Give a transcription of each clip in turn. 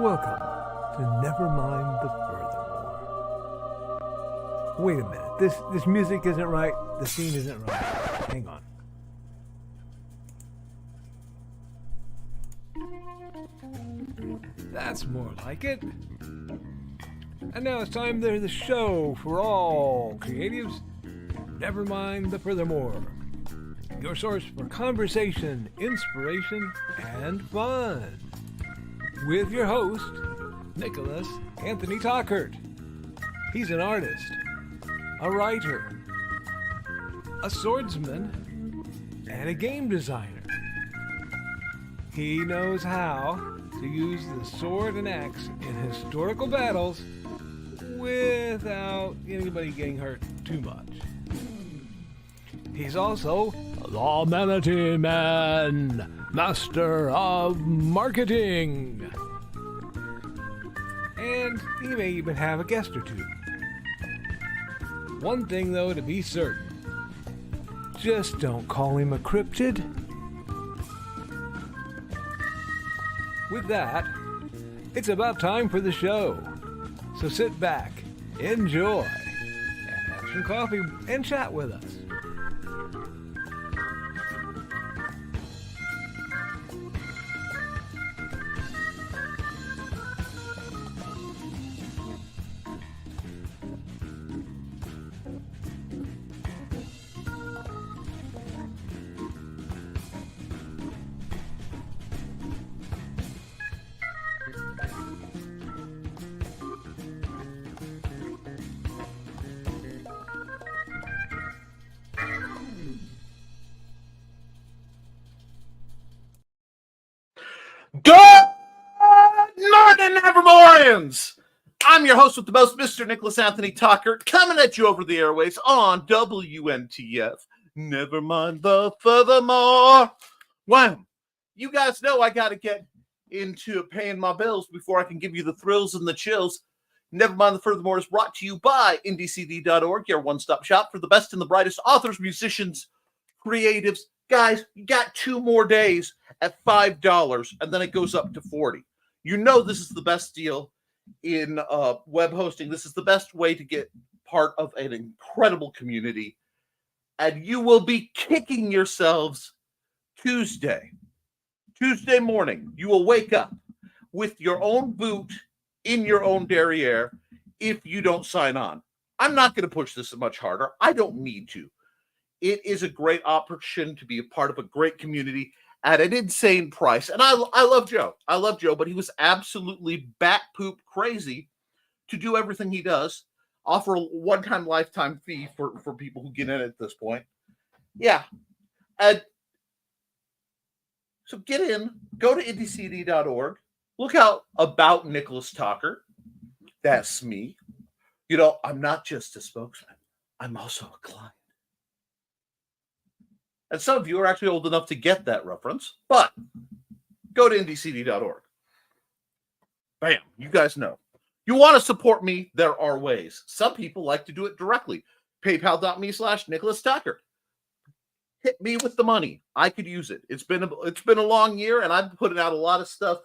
Welcome to Nevermind The Furthermore. Wait a minute, this music isn't right, the scene isn't right. Hang on. That's more like it. And now it's time to the show for all creatives. Nevermind The Furthermore. Your source for conversation, inspiration, and fun. With your host, Nicholas Anthony Tockert. He's an artist, a writer, a swordsman, and a game designer. He knows how to use the sword and axe in historical battles without anybody getting hurt too much. He's also the Manatee Man, master of marketing. And he may even have a guest or two. One thing, though, to be certain. Just don't call him a cryptid. With that, it's about time for the show. So sit back, enjoy, and have some coffee and chat with us. Good morning, Nevermorians! I'm your host with the most, Mr. Nicholas Anthony Tockert, coming at you over the airways on WNTF. Nevermind the Furthermore. Wow, you guys know I got to get into paying my bills before I can give you the thrills and the chills. Nevermind the Furthermore is brought to you by IndieCD.org, your one-stop shop for the best and the brightest authors, musicians, creatives. Guys, you got 2 more days at $5, and then it goes up to $40. You know this is the best deal in web hosting. This is the best way to get part of an incredible community. And you will be kicking yourselves Tuesday morning. You will wake up with your own boot in your own derriere if you don't sign on. I'm not going to push this much harder. I don't need to. It is a great opportunity to be a part of a great community at an insane price. And I love Joe. I love Joe, but he was absolutely bat poop crazy to do everything he does. Offer a one-time lifetime fee for people who get in at this point. Yeah. And so get in, go to IndieCD.org, look out about Nicholas Tockert. That's me. You know, I'm not just a spokesman. I'm also a client. And some of you are actually old enough to get that reference, but go to IndieCD.org. Bam, you guys know. You want to support me, there are ways. Some people like to do it directly. PayPal.me/Nicholas Tockert. Hit me with the money. I could use it. It's been a long year, and I've been putting out a lot of stuff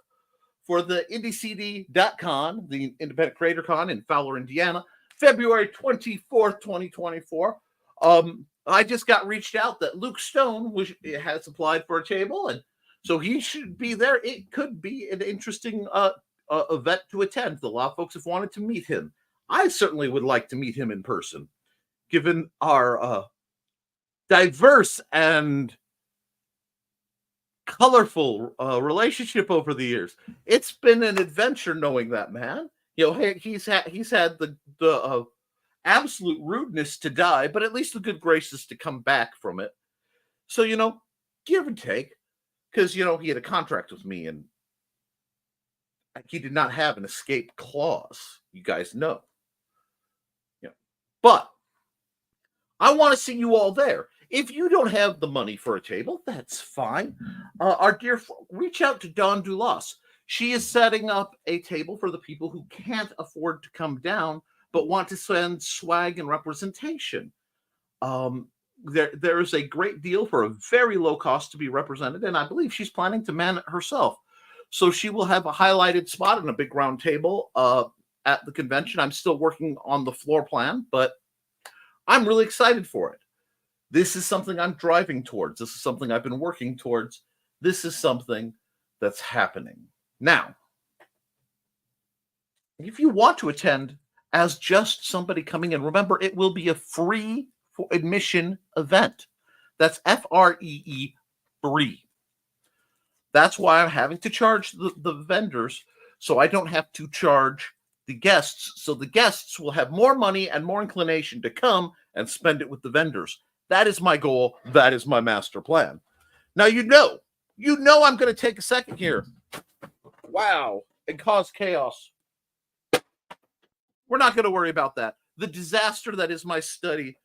for the IndieCD.con, the Independent Creator Con in Fowler, Indiana, February 24th, 2024. I just got reached out that Luke Stone has applied for a table, and so he should be there. It could be an interesting event to attend. A lot of folks have wanted to meet him. I certainly would like to meet him in person, given our diverse and colorful relationship over the years. It's been an adventure knowing that man. You know, he's had the absolute rudeness to die, but at least the good graces to come back from it. So, you know, give and take, because, you know, he had a contract with me and he did not have an escape clause. You guys know. Yeah. But I want to see you all there. If you don't have the money for a table, that's fine. Our dear, reach out to Dawn Dulas. She is setting up a table for the people who can't afford to come down but want to send swag and representation. There is a great deal for a very low cost to be represented, and I believe she's planning to man it herself. So she will have a highlighted spot on a big round table at the convention. I'm still working on the floor plan, but I'm really excited for it. This is something I'm driving towards. This is something I've been working towards. This is something that's happening. Now, if you want to attend as just somebody coming in, remember, it will be a free admission event. That's FREE, free. That's why I'm having to charge the vendors, so I don't have to charge the guests. So the guests will have more money and more inclination to come and spend it with the vendors. That is my goal. That is my master plan. Now, you know I'm going to take a second here. Wow. And cause chaos. We're not going to worry about that. The disaster that is my study,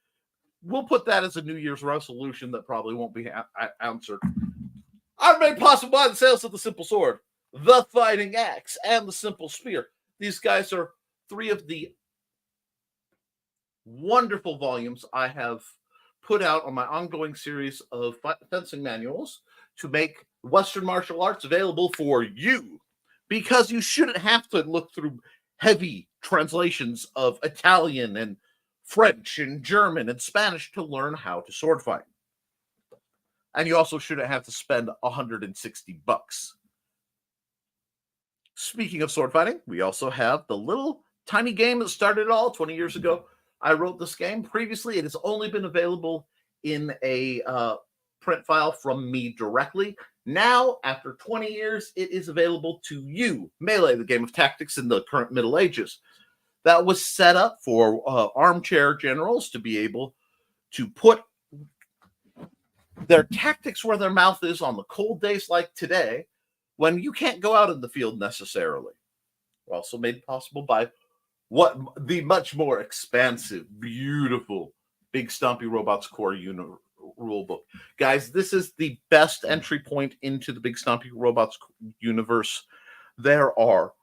we'll put that as a New Year's resolution that probably won't be answered. I've made possible by the sales of the simple sword, the fighting axe, and the simple spear. These guys are 3 of the wonderful volumes I have put out on my ongoing series of fencing manuals to make Western martial arts available for you, because you shouldn't have to look through heavy translations of Italian and French and German and Spanish to learn how to sword fight. And you also shouldn't have to spend $160. Speaking of sword fighting, we also have the little tiny game that started it all 20 years ago. I wrote this game. Previously, it has only been available in a print file from me directly. Now, after 20 years, it is available to you. Melee, the game of tactics in the current Middle Ages. That was set up for armchair generals to be able to put their tactics where their mouth is on the cold days like today, when you can't go out in the field necessarily. Also made possible by what the much more expansive, beautiful Big Stompy Robots Core rulebook. Guys, this is the best entry point into the Big Stompy Robots universe. There are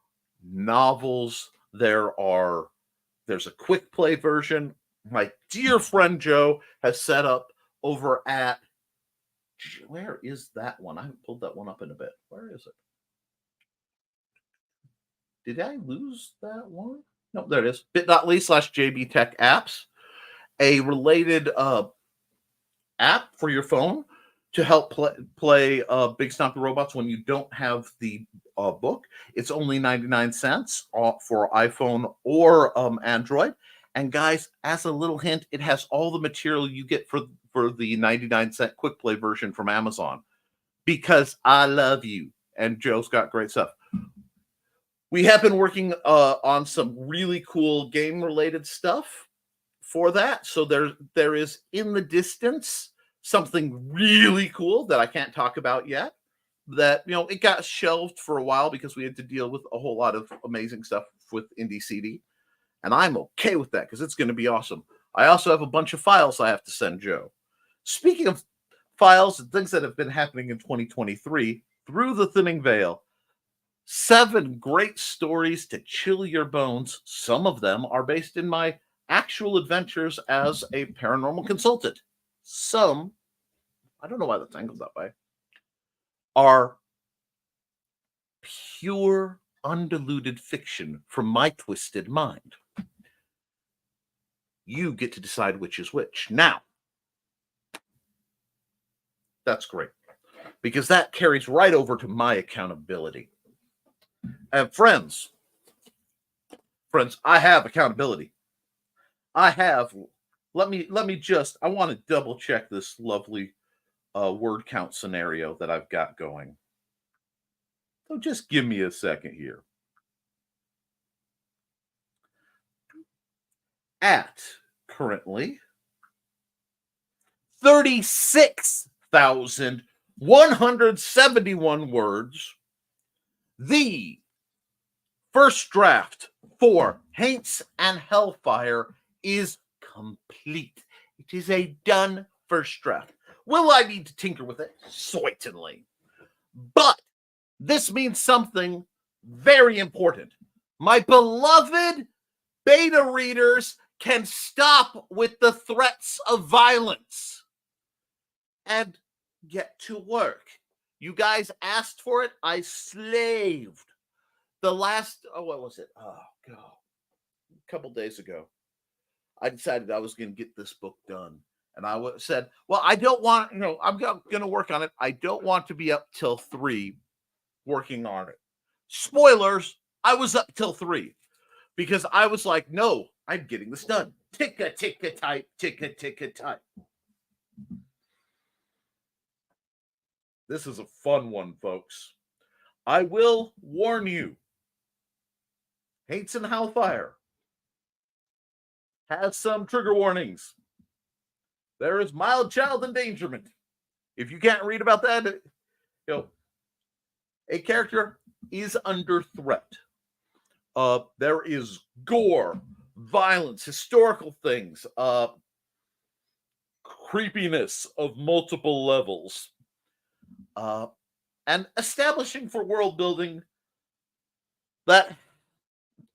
novels. There's a quick play version. My dear friend Joe has set up over at, where is that one? I haven't pulled that one up in a bit. Where is it? Did I lose that one? No, there it is. bit.ly/JBTechApps, a related app for your phone to help play Big Stompy Robots when you don't have the book. It's only 99 cents for iPhone or Android. And guys, as a little hint, it has all the material you get for the 99-cent quick play version from Amazon, because I love you. And Joe's got great stuff. We have been working on some really cool game-related stuff for that. So there is in the distance something really cool that I can't talk about yet. That, it got shelved for a while because we had to deal with a whole lot of amazing stuff with IndieCD. And I'm okay with that because it's going to be awesome. I also have a bunch of files I have to send Joe. Speaking of files and things that have been happening in 2023, Through the Thinning Veil, 7 great stories to chill your bones. Some of them are based in my actual adventures as a paranormal consultant. Some, I don't know why that's angled that way, are pure, undiluted fiction from my twisted mind. You get to decide which is which. Now, that's great, because that carries right over to my accountability. And friends, I have accountability. I have, let me just, I want to double check this lovely word count scenario that I've got going. So just give me a second here. At currently 36,171 words, the first draft for Haints and Hellfire is complete. It is a done first draft. Will I need to tinker with it? Certainly. But this means something very important. My beloved beta readers can stop with the threats of violence and get to work. You guys asked for it. I slaved. The last, what was it? Oh, God. A couple days ago, I decided I was going to get this book done. And I said, well, I don't want, I'm going to work on it. I don't want to be up till 3 working on it. Spoilers, I was up till 3 because I was like, no, I'm getting this done. Tick-a-tick-a-type, tick-a-tick-a-type. This is a fun one, folks. I will warn you. Hates and Hellfire has some trigger warnings. There is mild child endangerment. If you can't read about that, a character is under threat. There is gore, violence, historical things, creepiness of multiple levels, and establishing for world building that,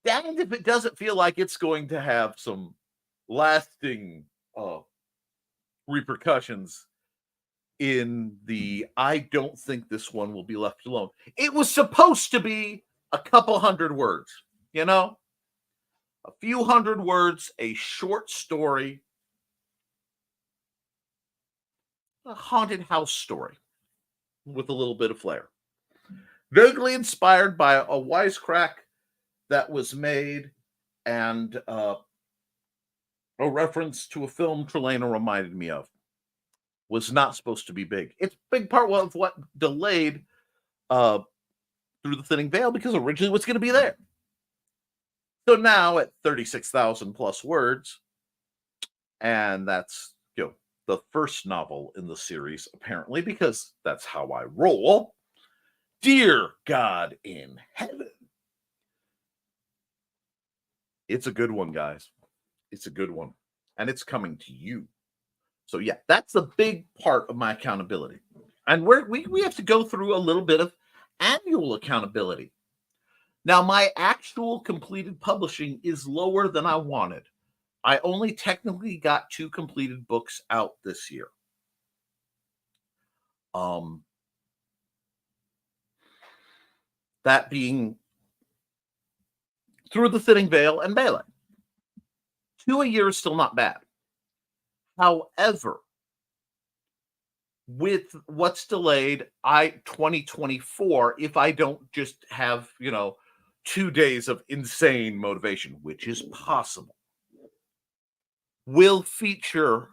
danged if it doesn't feel like it's going to have some lasting repercussions in the I don't think this one will be left alone. It was supposed to be a couple hundred words, a few hundred words, a short story, a haunted house story with a little bit of flair. Vaguely inspired by a wisecrack that was made and a reference to a film Trelana reminded me of. Was not supposed to be big. It's a big part of what delayed Through the Thinning Veil, because originally it was going to be there. So now at 36,000 plus words, and that's the first novel in the series, apparently, because that's how I roll. Dear God in heaven. It's a good one, guys. It's a good one. And it's coming to you. So yeah, that's the big part of my accountability. And we have to go through a little bit of annual accountability. Now, my actual completed publishing is lower than I wanted. I only technically got 2 completed books out this year. That being Through the Thinning Veil and Melee. 2 a year is still not bad. However, with what's delayed, 2024, if I don't just have, 2 days of insane motivation, which is possible, will feature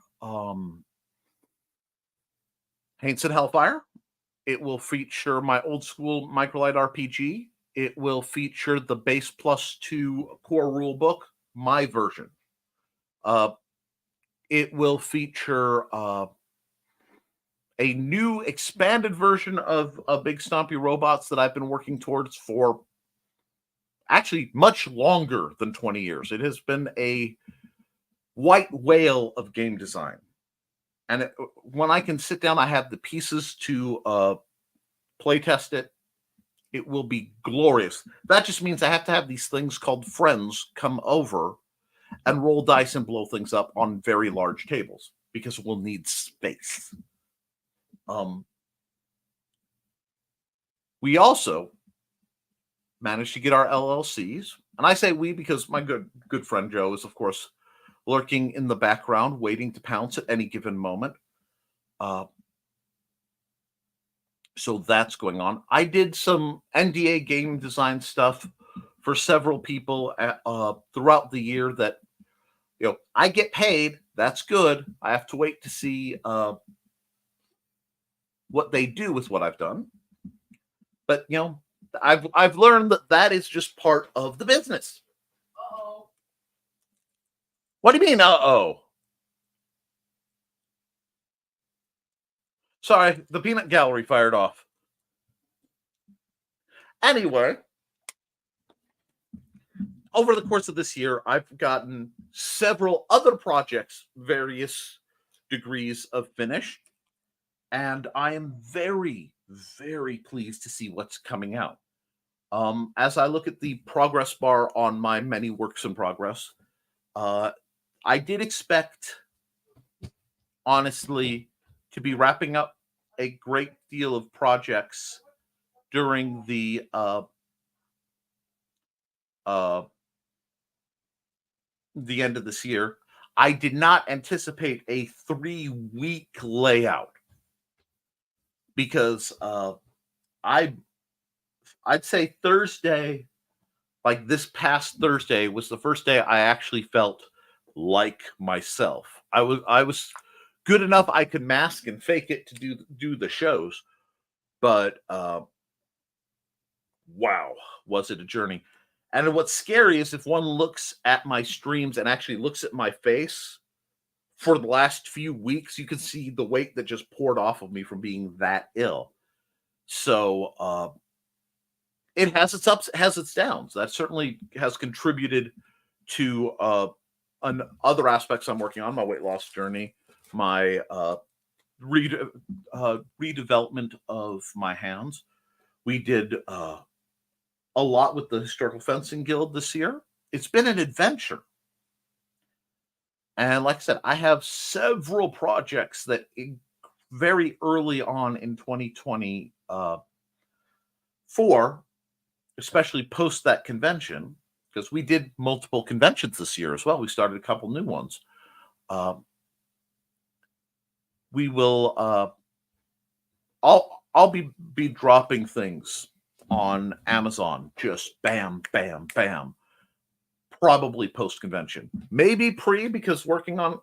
Haints and Hellfire. It will feature my old school Microlight RPG. It will feature the base +2 core rulebook, my version. It will feature a new expanded version of Big Stompy Robots that I've been working towards for actually much longer than 20 years. It has been a white whale of game design. And when I can sit down, I have the pieces to play test it. It will be glorious. That just means I have to have these things called friends come over and roll dice and blow things up on very large tables because we'll need space. We also managed to get our LLCs. And I say we because my good friend Joe is, of course, lurking in the background, waiting to pounce at any given moment. So that's going on. I did some NDA game design stuff for several people throughout the year that, I get paid. That's good. I have to wait to see what they do with what I've done. But, I've learned that is just part of the business. Uh-oh. What do you mean, uh-oh? Sorry, the peanut gallery fired off. Anyway, over the course of this year, I've gotten several other projects, various degrees of finish, and I am very, very pleased to see what's coming out. As I look at the progress bar on my many works in progress, I did expect, honestly, to be wrapping up a great deal of projects during uh, the end of this year. I did not anticipate a 3-week layout because I I'd say Thursday, like this past Thursday, was the first day I actually felt like myself. I was good enough I could mask and fake it to do the shows, but wow, was it a journey. And what's scary is if one looks at my streams and actually looks at my face for the last few weeks, you can see the weight that just poured off of me from being that ill. So it has its ups, has its downs. That certainly has contributed to other aspects I'm working on, my weight loss journey, my redevelopment of my hands. We did a lot with the Historical Fencing Guild this year. It's been an adventure. And like I said, I have several projects that very early on in 2024, especially post that convention, because we did multiple conventions this year as well. We started a couple new ones. We will I'll be dropping things on Amazon, just bam, bam, bam. Probably post convention, maybe pre, because working on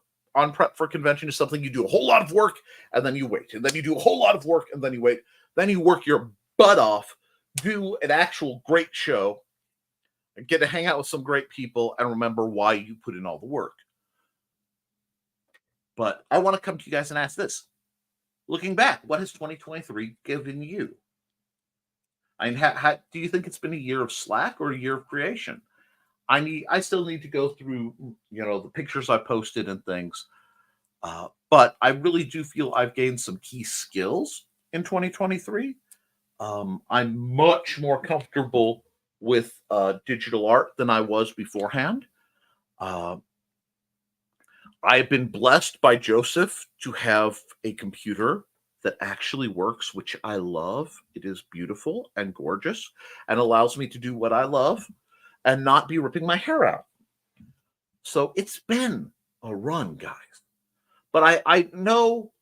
prep for convention is something you do a whole lot of work and then you wait, and then you do a whole lot of work and then you wait, then you work your butt off, do an actual great show, and get to hang out with some great people and remember why you put in all the work. But I want to come to you guys and ask this: looking back, what has 2023 given you? I mean, do you think it's been a year of slack or a year of creation? I still need to go through, the pictures I posted and things. But I really do feel I've gained some key skills in 2023. I'm much more comfortable with digital art than I was beforehand. I've been blessed by Joseph to have a computer that actually works, which I love. It is beautiful and gorgeous and allows me to do what I love and not be ripping my hair out. So it's been a run, guys. But I know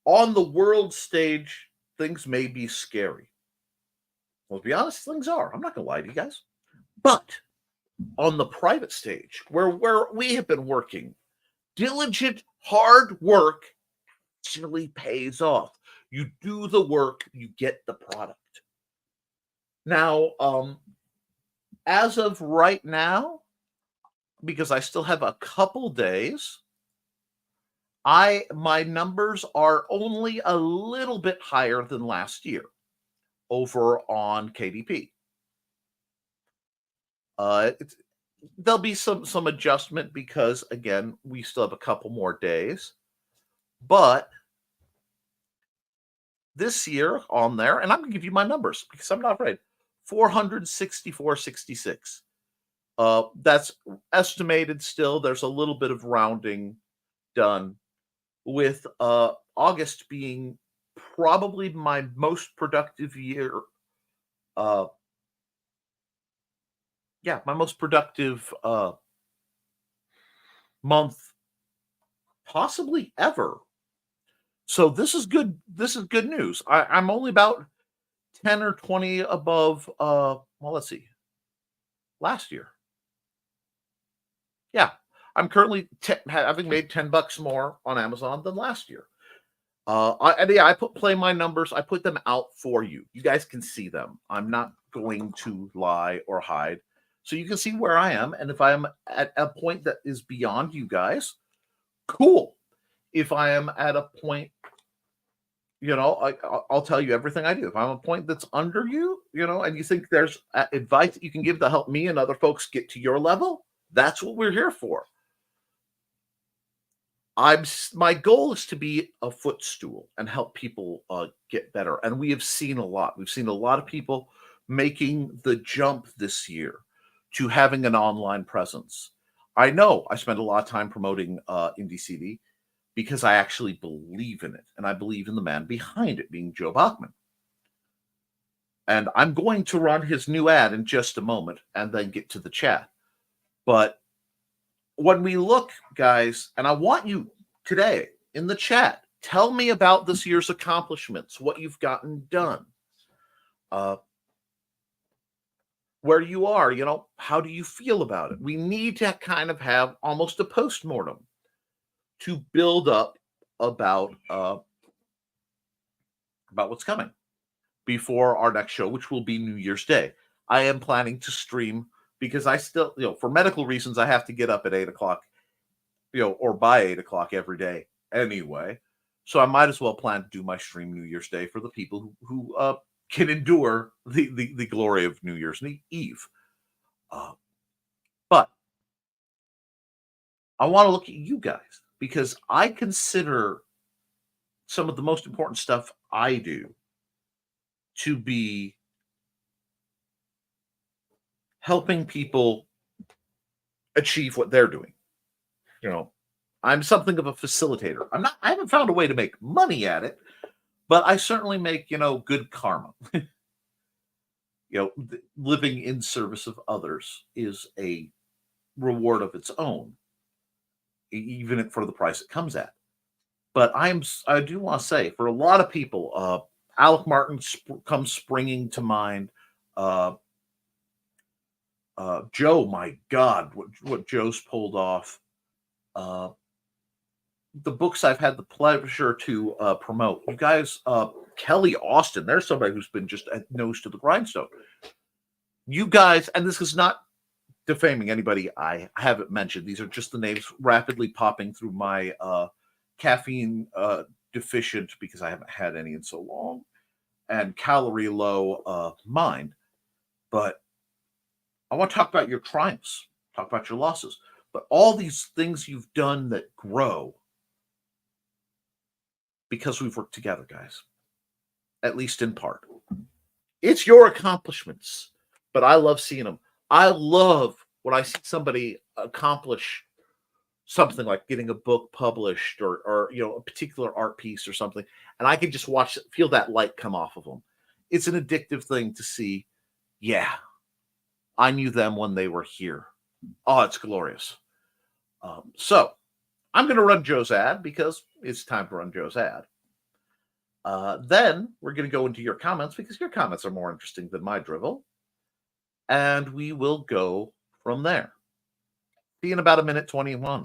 on the world stage, things may be scary. Well, to be honest, things are. I'm not going to lie to you guys. But on the private stage, where we have been working, diligent, hard work actually pays off. You do the work, you get the product. Now, as of right now, because I still have a couple days, my numbers are only a little bit higher than last year over on KDP. There'll be some adjustment because, again, we still have a couple more days. But this year on there, and I'm going to give you my numbers because I'm not afraid, 464.66. That's estimated still. There's a little bit of rounding done, with August being probably my most productive year. My most productive month possibly ever. So this is good. This is good news. I'm only about 10 or 20 above, let's see, last year. Yeah, I'm currently having made $10 more on Amazon than last year. I play my numbers. I put them out for you. You guys can see them. I'm not going to lie or hide. So you can see where I am. And if I am at a point that is beyond you guys, cool. If I am at a point, I'll tell you everything I do. If I'm a point that's under you, and you think there's advice that you can give to help me and other folks get to your level, that's what we're here for. My goal is to be a footstool and help people get better. And we have seen a lot. We've seen a lot of people making the jump this year to having an online presence. I know I spent a lot of time promoting IndieCD. because I actually believe in it, and I believe in the man behind it, being Joe Bachman. And I'm going to run his new ad in just a moment and then get to the chat. But when we look, guys, and I want you today in the chat, tell me about this year's accomplishments, what you've gotten done, where you are, how do you feel about it? We need to kind of have almost a postmortem to build up about what's coming before our next show, which will be New Year's Day. I am planning to stream because I still, for medical reasons, I have to get up at 8 o'clock, or by 8 o'clock every day anyway. So I might as well plan to do my stream New Year's Day for the people who can endure the glory of New Year's Eve. But I want to look at you guys, because I consider some of the most important stuff I do to be helping people achieve what they're doing. I'm something of a facilitator. I haven't found a way to make money at it, but I certainly make, good karma. Living in service of others is a reward of its own, even for the price it comes at. But I do want to say, for a lot of people, Alec Martin comes springing to mind. Joe, my God, what Joe's pulled off. The books I've had the pleasure to promote. You guys, Kelly Austin, there's somebody who's been just a nose to the grindstone. You guys, and this is not defaming anybody I haven't mentioned. These are just the names rapidly popping through my caffeine deficient, because I haven't had any in so long, and calorie low mind. But I want to talk about your triumphs, talk about your losses, but all these things you've done that grow because we've worked together, guys, at least in part. It's your accomplishments, but I love seeing them. I love when I see somebody accomplish something like getting a book published or a particular art piece or something, and I can just feel that light come off of them. It's an addictive thing to see. Yeah, I knew them when they were here. Oh, it's glorious. So I'm going to run Joe's ad because it's time to run Joe's ad. Then we're going to go into your comments, because your comments are more interesting than my drivel. And we will go from there. See you in about 1:21.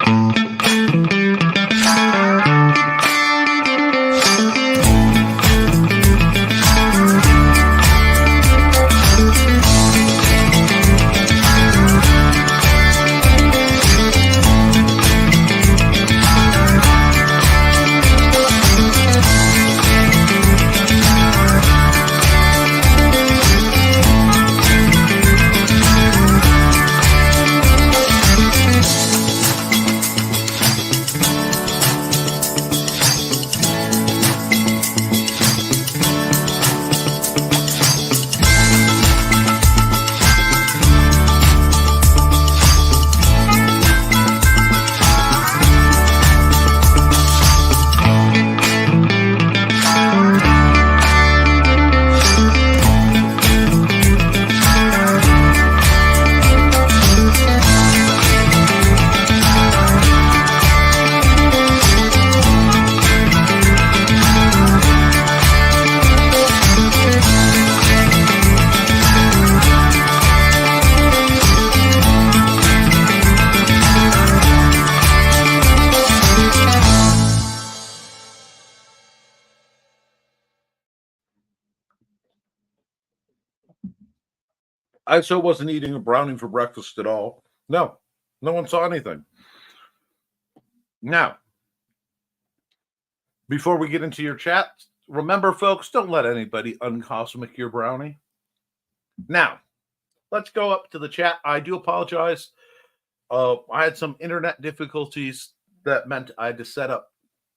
I so wasn't eating a brownie for breakfast at all. No one saw anything. Now, before we get into your chat, remember, folks, don't let anybody uncosmic your brownie. Now, let's go up to the chat. I do apologize. I had some internet difficulties that meant I had to set up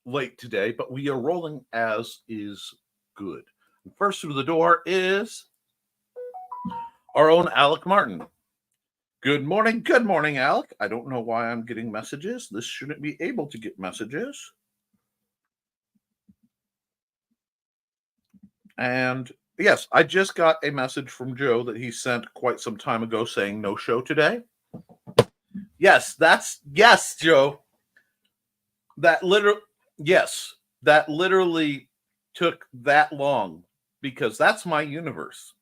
late today, but we are rolling as is good. First through the door is our own Alec Martin. Good morning, Alec. I don't know why I'm getting messages. This shouldn't be able to get messages. And yes, I just got a message from Joe that he sent quite some time ago saying no show today. Yes, yes, Joe. That literally took that long because that's my universe.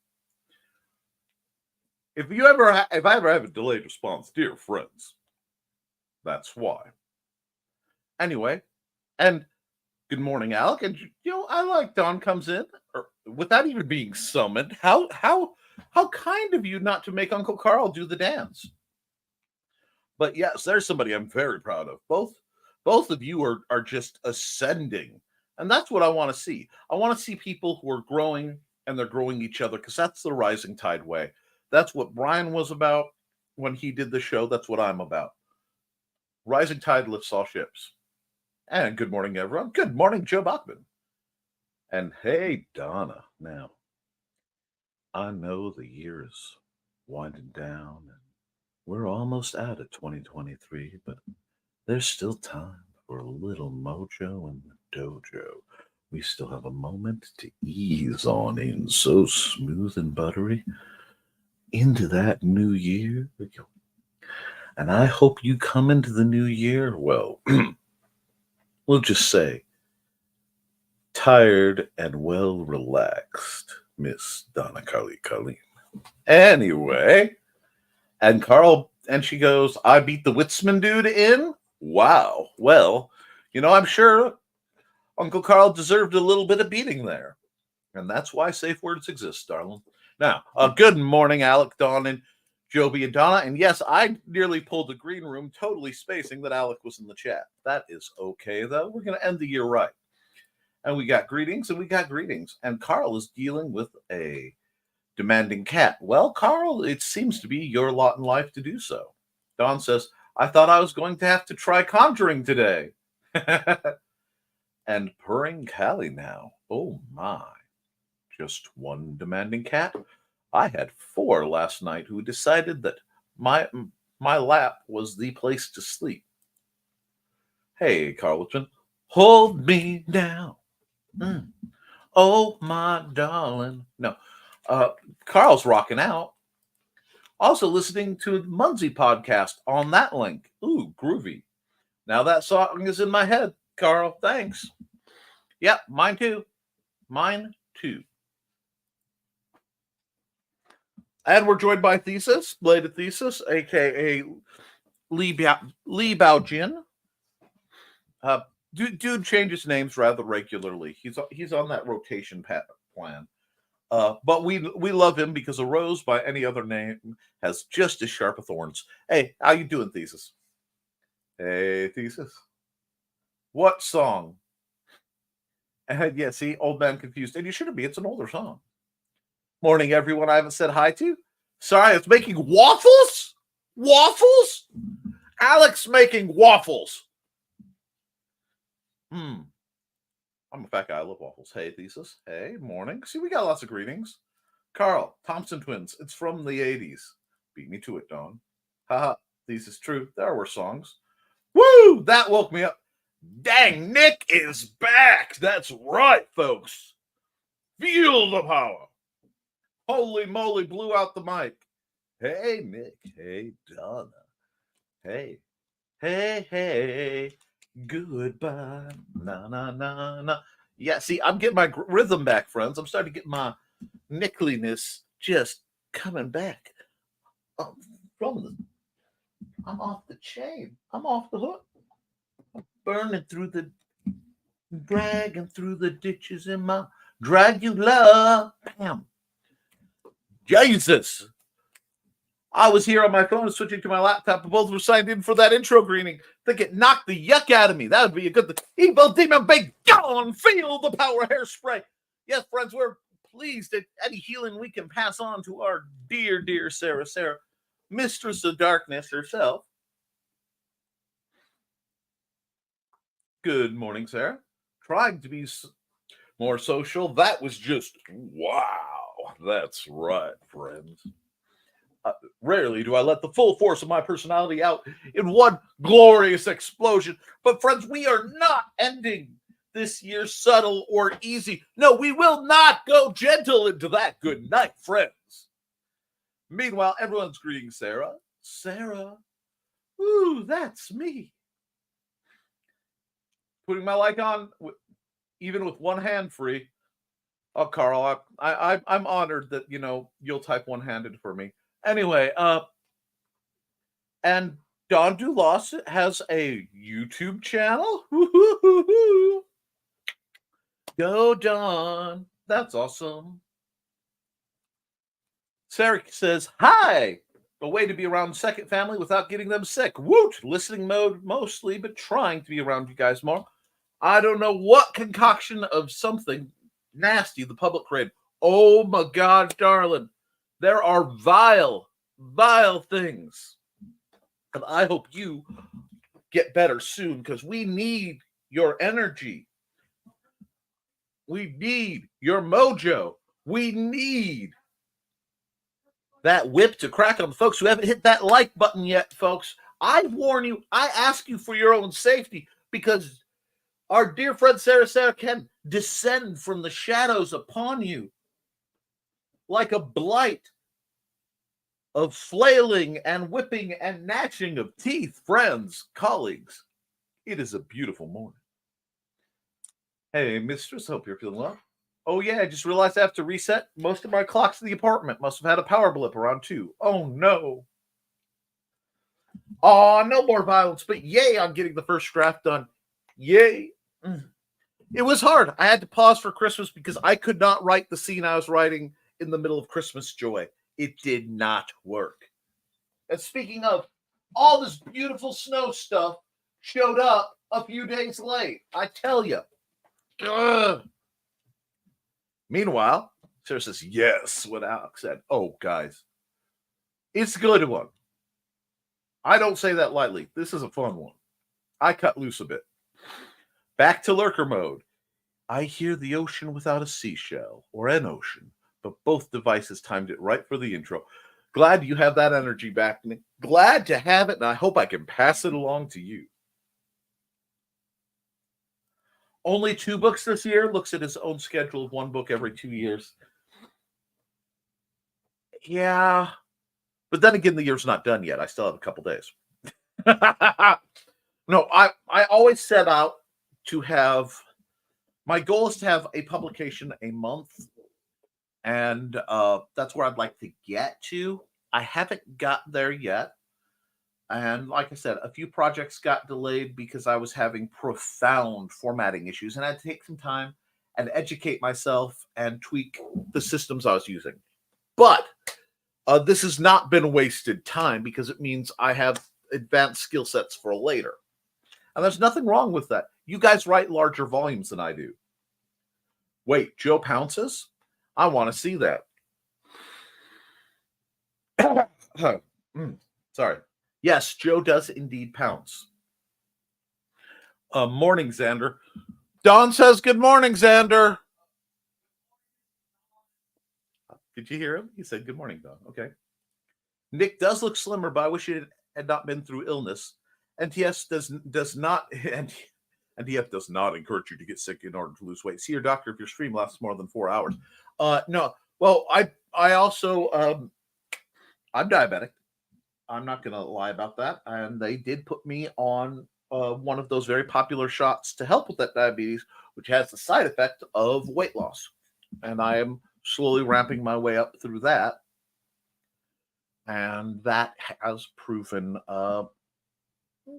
If I ever have a delayed response, dear friends, that's why. Anyway, and good morning, Alec. And I like Don comes in without even being summoned. How kind of you not to make Uncle Carl do the dance. But yes, there's somebody I'm very proud of. Both of you are just ascending. And that's what I want to see. I want to see people who are growing and they're growing each other because that's the rising tide way. That's what Brian was about when he did the show. That's what I'm about. Rising tide lifts all ships. And good morning, everyone. Good morning, Joe Bachman. And hey, Donna. Now, I know the year is winding down and we're almost out of 2023, but there's still time for a little mojo in the dojo. We still have a moment to ease on in so smooth and buttery into that new year. And I hope you come into the new year, well, we'll just say, tired and well relaxed, Miss Donna Colleen. Anyway, and she goes, I beat the Witzman dude in? Wow. Well, I'm sure Uncle Carl deserved a little bit of beating there. And that's why safe words exist, darling. Now, good morning, Alec, Dawn, and Joby and Donna. And yes, I nearly pulled the green room, totally spacing that Alec was in the chat. That is okay, though. We're going to end the year right. And we got greetings, And Carl is dealing with a demanding cat. Well, Carl, it seems to be your lot in life to do so. Dawn says, I thought I was going to have to try conjuring today. And purring Callie now. Oh, my. Just one demanding cat? I had 4 last night who decided that my lap was the place to sleep. Hey, Carlton, hold me down. Oh, my darling. No, Carl's rocking out. Also listening to the Munsey podcast on that link. Ooh, groovy. Now that song is in my head, Carl. Thanks. Yep, mine too. And we're joined by Thesis, Bladed Thesis, a.k.a. Li Baojin. Dude changes names rather regularly. He's on that rotation plan. But we love him because a rose by any other name has just as sharp thorns. Hey, how you doing, Thesis? Hey, Thesis. What song? Yeah, see, old man confused. And you shouldn't be. It's an older song. Morning, everyone I haven't said hi to. Sorry, it's making waffles? Waffles? Alex making waffles. I'm a fat guy. I love waffles. Hey, Thesis. Hey, morning. See, we got lots of greetings. Carl, Thompson twins. It's from the 80s. Beat me to it, Dawn. Haha, Thesis true. There were songs. Woo! That woke me up. Dang, Nick is back. That's right, folks. Feel the power. Holy moly, blew out the mic. Hey, Nick. Hey, Donna. Hey. Goodbye. Na. Yeah, see, I'm getting my rhythm back, friends. I'm starting to get my nickliness just coming back. I'm off the chain. I'm off the hook. I'm dragging through the ditches in my Dragula. Bam. Jesus. I was here on my phone switching to my laptop, and both were signed in for that intro greeting. Think it knocked the yuck out of me. That would be a good thing. Evil demon big gone. Feel the power hairspray. Yes, friends, we're pleased at any healing we can pass on to our dear Sarah, Mistress of Darkness herself. Good morning, Sarah. Trying to be more social. That was just wow. That's right, friends. Rarely do I let the full force of my personality out in one glorious explosion. But friends, we are not ending this year subtle or easy. No, we will not go gentle into that. Good night, friends. Meanwhile, everyone's greeting Sarah. Sarah. Ooh, that's me. Putting my mic on, even with one hand free. Oh, Carl, I'm honored that, you'll type one-handed for me. Anyway, and Don Dulas has a YouTube channel. Go, Don. That's awesome. Sarah says, hi. A way to be around second family without getting them sick. Woot! Listening mode mostly, but trying to be around you guys more. I don't know what concoction of something nasty the public created. Oh my God, darling. There are vile things. And I hope you get better soon because we need your energy. We need your mojo. We need that whip to crack on the folks who haven't hit that like button yet, folks. I warn you, I ask you for your own safety because our dear friend Sarah can descend from the shadows upon you like a blight of flailing and whipping and gnashing of teeth. Friends, colleagues, it is a beautiful morning. Hey, mistress, hope you're feeling well. Oh, yeah, I just realized I have to reset most of my clocks in the apartment. Must have had a power blip around 2. Oh, no. Oh, no more violence, but yay, I'm getting the first draft done. Yay. It was hard. I had to pause for Christmas because I could not write the scene I was writing in the middle of Christmas joy. It did not work. And speaking of, all this beautiful snow stuff showed up a few days late. I tell you. Ugh. Meanwhile, Sarah says, yes, what Alex said. Oh, guys, it's a good one. I don't say that lightly. This is a fun one. I cut loose a bit. Back to lurker mode. I hear the ocean without a seashell or an ocean, but both devices timed it right for the intro. Glad you have that energy back, Nick. Glad to have it, and I hope I can pass it along to you. Only 2 books this year. Looks at his own schedule of 1 book every 2 years. Yeah. But then again, the year's not done yet. I still have a couple days. No, I always set out to have, my goal is to have a publication a month. And that's where I'd like to get to. I haven't got there yet. And like I said, a few projects got delayed because I was having profound formatting issues. And I had to take some time and educate myself and tweak the systems I was using. But this has not been wasted time because it means I have advanced skill sets for later. And there's nothing wrong with that. You guys write larger volumes than I do. Wait, Joe pounces? I want to see that. Sorry. Yes, Joe does indeed pounce. Morning, Xander. Don says, good morning, Xander. Did you hear him? He said, good morning, Don. Okay. Nick does look slimmer, but I wish it had not been through illness. NTF does not encourage you to get sick in order to lose weight. See your doctor if your stream lasts more than 4 hours. No. Well, I also I'm diabetic. I'm not going to lie about that. And they did put me on one of those very popular shots to help with that diabetes, which has the side effect of weight loss. And I am slowly ramping my way up through that. And that has proven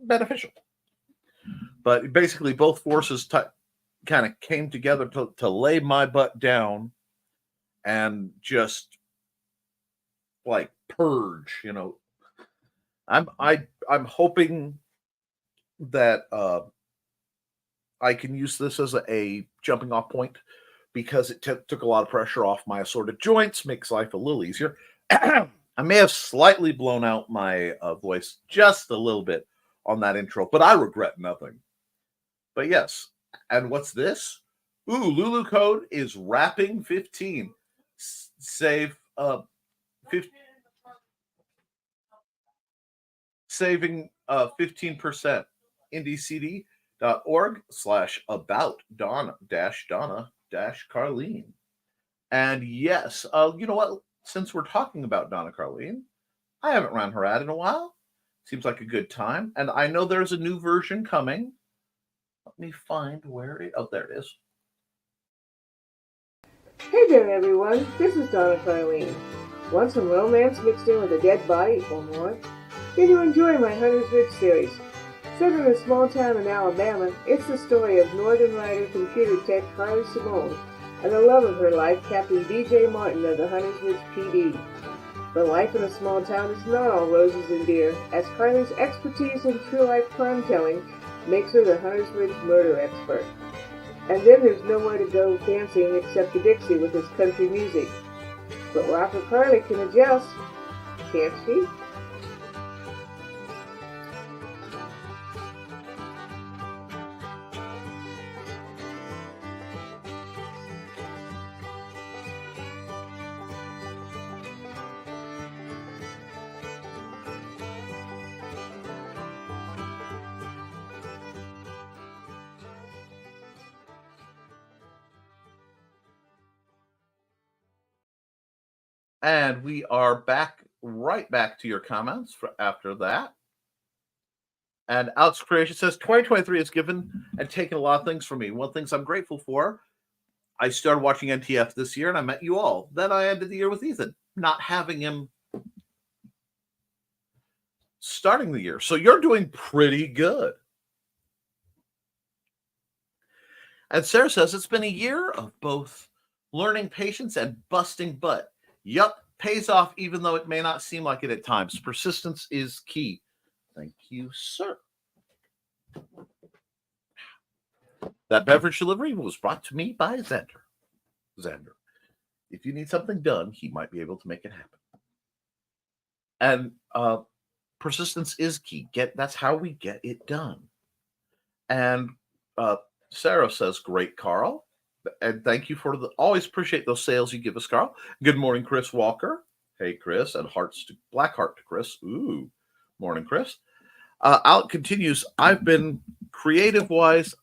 beneficial. But basically, both forces kind of came together to lay my butt down and just like purge, I'm hoping that I can use this as a jumping off point because it took a lot of pressure off my assorted joints, makes life a little easier. I may have slightly blown out my voice just a little bit on that intro, but I regret nothing. But yes, and what's this? Ooh, Lulu code is wrapping 15. Save 50. Saving 15%. IndieCD. facebook.org/about-donna-carlene. And yes, you know what? Since we're talking about Donna Carlene, I haven't ran her ad in a while. Seems like a good time. And I know there's a new version coming. Let me find where it... Oh, there it is. Hey there, everyone. This is Donna Carlene. Want some romance mixed in with a dead body or more? Then you enjoy my Hunter's Ridge series. Set in a small town in Alabama, it's the story of Northern Rider computer tech Carly Simone and the love of her life, Captain D.J. Martin of the Hunter's Ridge PD. But life in a small town is not all roses and beer, as Carly's expertise in true-life crime-telling makes her the Hunter's Ridge murder expert. And then there's nowhere to go dancing except the Dixie with his country music. But Rocker Carly can adjust, can't she? And we are back, right back to your comments for after that. And Alex Creation says 2023 has given and taken a lot of things from me. One of the things I'm grateful for, I started watching NTF this year and I met you all. Then I ended the year with Ethan, not having him starting the year. So you're doing pretty good. And Sarah says it's been a year of both learning patience and busting butt. Yup, pays off even though it may not seem like it at times. Persistence is key. Thank you, sir. That beverage delivery was brought to me by Xander. Xander, if you need something done, he might be able to make it happen. And persistence is key. That's how we get it done. And Sarah says, great, Carl. And thank you for always appreciate those sales you give us, Carl. Good morning, Chris Walker. Hey, Chris, and black heart to Chris. Ooh, morning, Chris. Alec continues. I've creative-wise,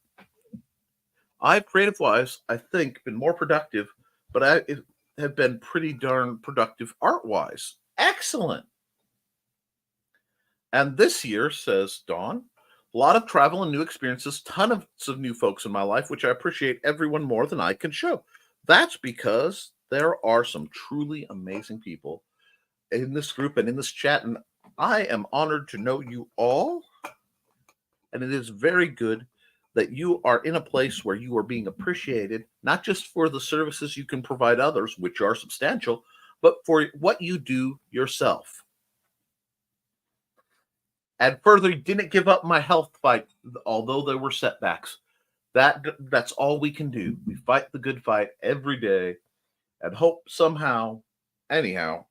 I think, been more productive, but I have been pretty darn productive art-wise. Excellent. And this year, says Dawn, a lot of travel and new experiences, tons of new folks in my life, which I appreciate everyone more than I can show. That's because there are some truly amazing people in this group and in this chat, and I am honored to know you all. And it is very good that you are in a place where you are being appreciated, not just for the services you can provide others, which are substantial, but for what you do yourself. And further, didn't give up my health fight, although there were setbacks. That's all we can do. We fight the good fight every day and hope somehow, anyhow,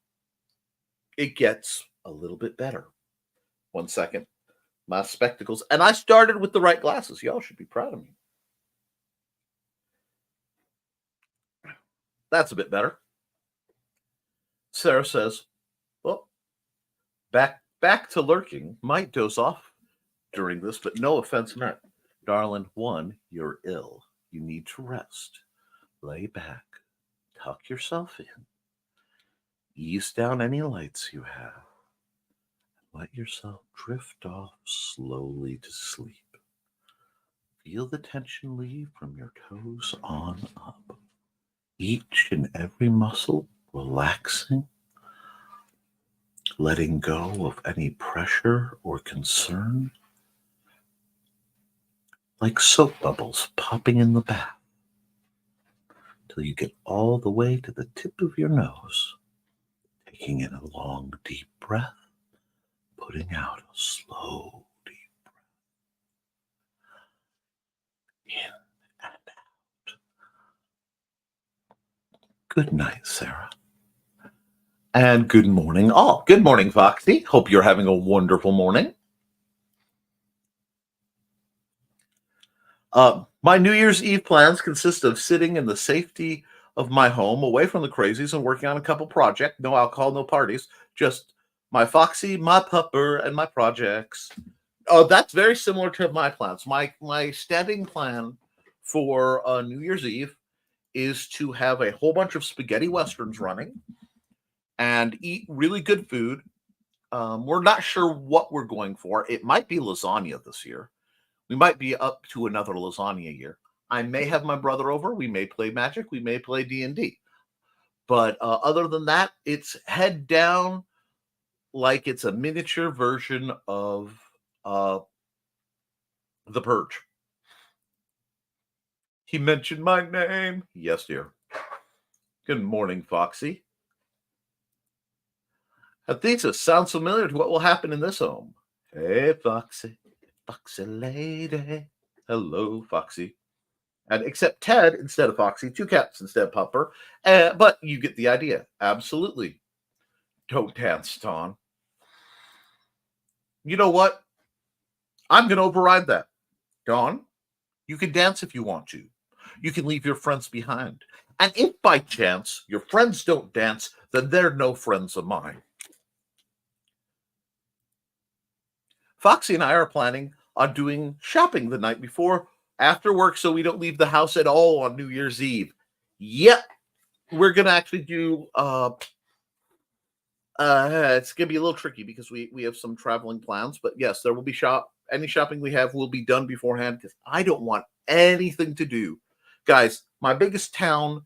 it gets a little bit better. 1 second. My spectacles. And I started with the right glasses. Y'all should be proud of me. That's a bit better. Sarah says, well, back to lurking. Might doze off during this, but no offense meant. Darling, one, you're ill. You need to rest. Lay back. Tuck yourself in. Ease down any lights you have. Let yourself drift off slowly to sleep. Feel the tension leave from your toes on up. Each and every muscle relaxing, letting go of any pressure or concern, like soap bubbles popping in the bath, till you get all the way to the tip of your nose, taking in a long, deep breath, putting out a slow, deep breath. In and out. Good night, Sarah. And good morning, all. Good morning, Foxy. Hope you're having a wonderful morning. My New Year's Eve plans consist of sitting in the safety of my home, away from the crazies, and working on a couple projects. No alcohol, no parties. Just my Foxy, my pupper, and my projects. Oh, that's very similar to my plans. My standing plan for New Year's Eve is to have a whole bunch of spaghetti westerns running and eat really good food. We're not sure what we're going for. It might be lasagna this year. We might be up to another lasagna year. I may have my brother over. We may play Magic. We may play D&D. But other than that, it's head down like it's a miniature version of The Purge. He mentioned my name. Yes, dear. Good morning, Foxy. Athesa sounds familiar to what will happen in this home. Hey, Foxy. Foxy lady. Hello, Foxy. And except Ted instead of Foxy, 2 cats instead of Pupper. But you get the idea. Absolutely. Don't dance, Dawn. You know what? I'm going to override that. Dawn, you can dance if you want to. You can leave your friends behind. And if by chance your friends don't dance, then they're no friends of mine. Foxy and I are planning on doing shopping the night before after work so we don't leave the house at all on New Year's Eve. Yep. We're going to actually do... it's going to be a little tricky because we have some traveling plans. But yes, there will be any shopping we have will be done beforehand because I don't want anything to do. Guys, my biggest town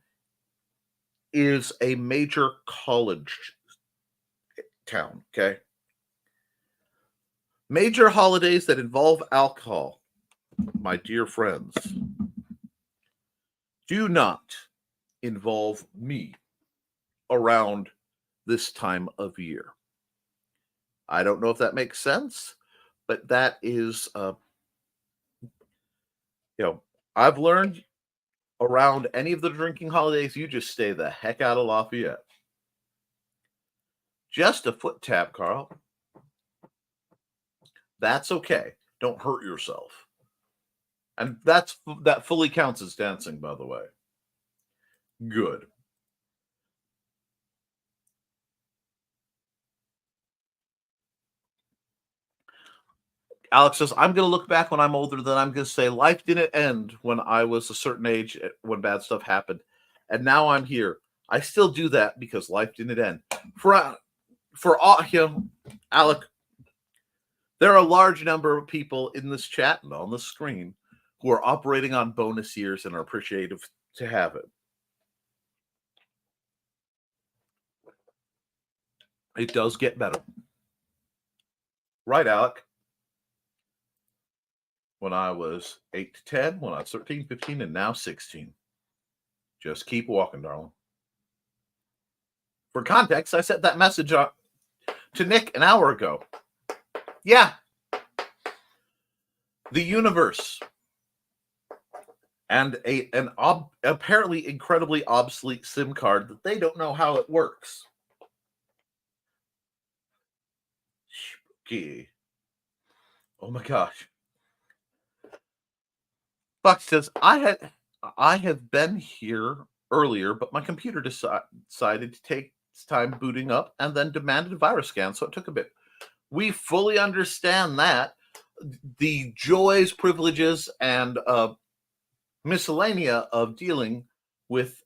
is a major college town, okay? Major holidays that involve alcohol, my dear friends, do not involve me around this time of year. I don't know if that makes sense, but that is, I've learned around any of the drinking holidays, you just stay the heck out of Lafayette. Just a foot tap, Carl. That's okay. Don't hurt yourself. And that fully counts as dancing, by the way. Good. Alex says, I'm going to look back when I'm older, then I'm going to say life didn't end when I was a certain age when bad stuff happened. And now I'm here. I still do that because life didn't end. For all, Alec, there are a large number of people in this chat and on the screen who are operating on bonus years and are appreciative to have it. It does get better. Right, Alec? When I was 8 to 10, when I was 13, 15, and now 16. Just keep walking, darling. For context, I sent that message to Nick an hour ago. Yeah. The universe and an apparently incredibly obsolete SIM card that they don't know how it works. Spooky. Oh my gosh. Fox says, I have been here earlier, but my computer decided to take its time booting up and then demanded a virus scan, so it took a bit. We fully understand that. The joys, privileges, and miscellanea of dealing with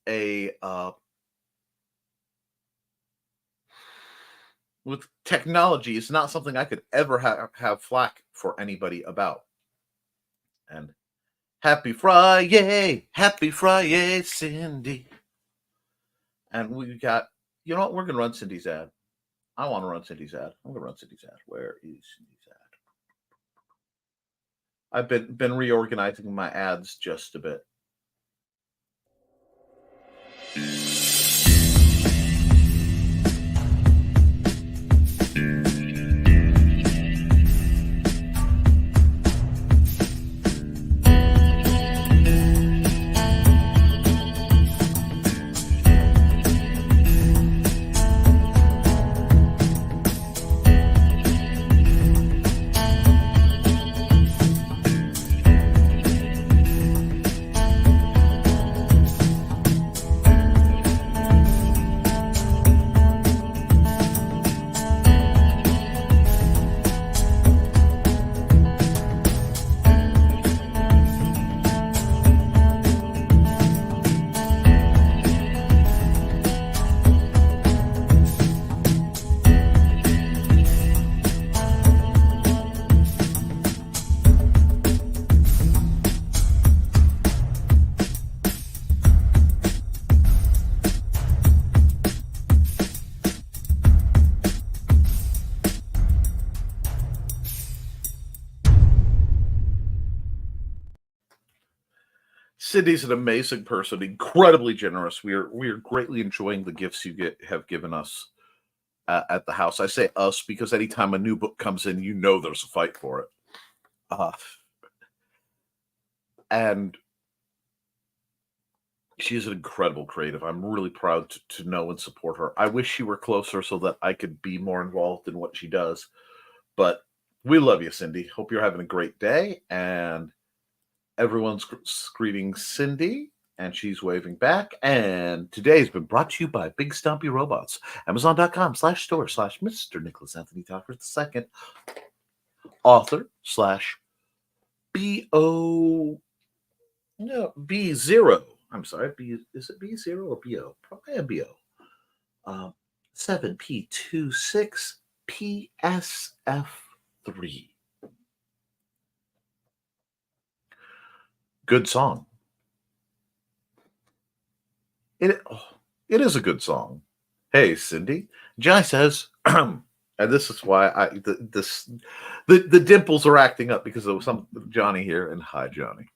with technology is not something I could ever have flack for anybody about. And happy Friday, Cindy. And we got, you know what? We're going to run Cindy's ad. I want to run Cindy's ad. I'm going to run Cindy's ad. Where is Cindy's ad? I've been reorganizing my ads just a bit. Cindy's an amazing person, incredibly generous. We are greatly enjoying the gifts you have given us at the house. I say us because anytime a new book comes in, you know there's a fight for it. And she's an incredible creative. I'm really proud to know and support her. I wish she were closer so that I could be more involved in what she does. But we love you, Cindy. Hope you're having a great day. And everyone's greeting Cindy, and she's waving back. And today's been brought to you by Big Stumpy Robots. Amazon.com/store/Mr. Nicholas Anthony Tockert II, author /B0. I'm sorry, is it B0 or BO? Probably a BO. 7P26PSF3. Good song. It is a good song. Hey, Cindy. Johnny says, and this is why the dimples are acting up because of some Johnny here. And hi, Johnny.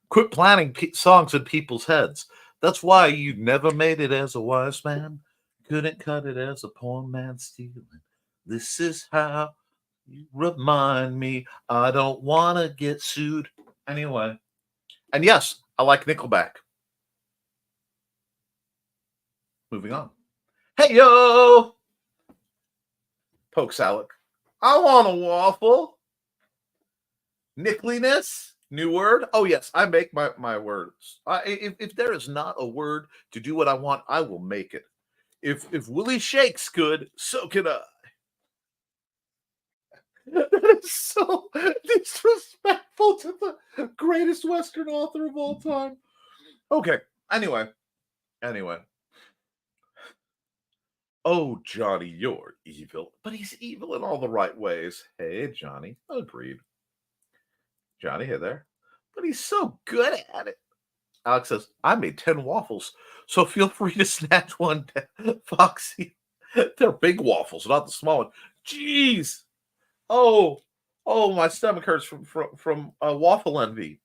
Quit planting songs in people's heads. That's why you never made it as a wise man. Couldn't cut it as a poor man stealing. This is how you remind me. I don't want to get sued. Anyway. And yes, I like Nickelback. Moving on. Hey, yo! Poke Salad. I want a waffle. Nickliness. New word? Oh, yes, I make my words. If there is not a word to do what I want, I will make it. If Willie Shakes could, so can I. That is so disrespectful to the greatest Western author of all time. Okay, anyway. Oh, Johnny, you're evil. But he's evil in all the right ways. Hey, Johnny, agreed. Johnny, hey there. But he's so good at it. Alex says, I made 10 waffles, so feel free to snatch one, Foxy. They're big waffles, not the small one. Jeez. Oh, my stomach hurts from waffle envy.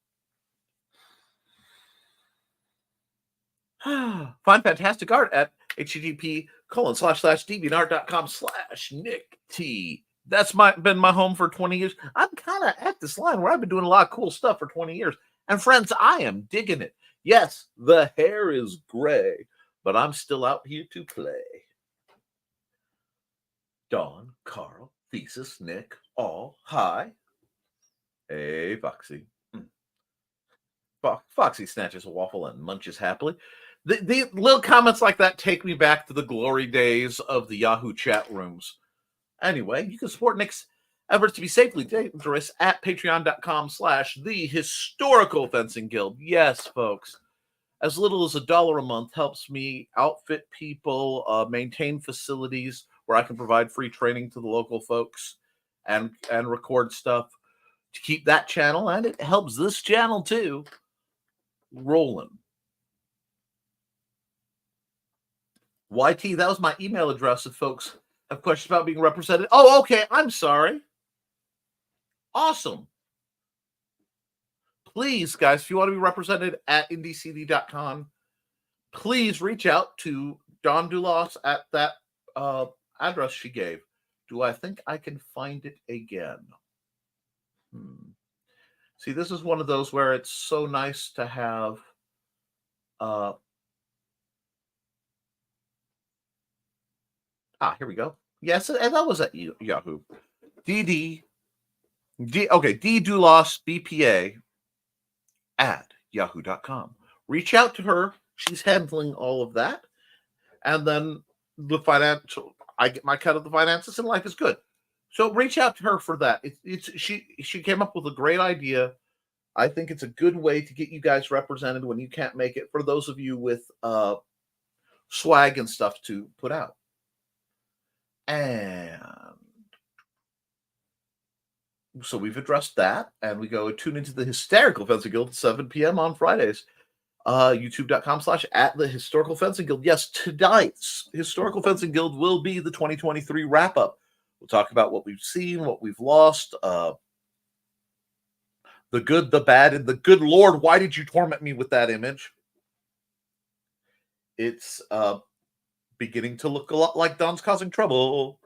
Find fantastic art at http://deviantart.com/Nick T. That's been my home for 20 years. I'm kind of at this line where I've been doing a lot of cool stuff for 20 years. And friends, I am digging it. Yes, the hair is gray, but I'm still out here to play. Dawn, Carl, Thesis, Nick, all, hi. Hey, Foxy. Foxy snatches a waffle and munches happily. The little comments like that take me back to the glory days of the Yahoo chat rooms. Anyway, you can support Nick's efforts to be safely dangerous at patreon.com/the Historical Fencing Guild. Yes, folks. As little as $1 a month helps me outfit people, maintain facilities where I can provide free training to the local folks and record stuff to keep that channel, and it helps this channel too, rolling. YT, that was my email address if folks have questions about being represented. Oh, okay. I'm sorry. Awesome. Please, guys, if you want to be represented at IndieCD.com, please reach out to Dawn Dulas at that address she gave. Do I think I can find it again? See, this is one of those where it's so nice to have here we go. Yes, and that was at Yahoo. D Dulas BPA at yahoo.com. Reach out to her. She's handling all of that. And then the financial, I get my cut of the finances and life is good. So reach out to her for that. She came up with a great idea. I think it's a good way to get you guys represented when you can't make it, for those of you with swag and stuff to put out. And so we've addressed that, and we go tune into the Hysterical Fencing Guild at 7 p.m. on Fridays. YouTube.com/@the Historical Fencing Guild. Yes, tonight's Historical Fencing Guild will be the 2023 wrap-up. We'll talk about what we've seen, what we've lost, the The good, the bad, and the good Lord, why did you torment me with that image? It's beginning to look a lot like Don's causing trouble.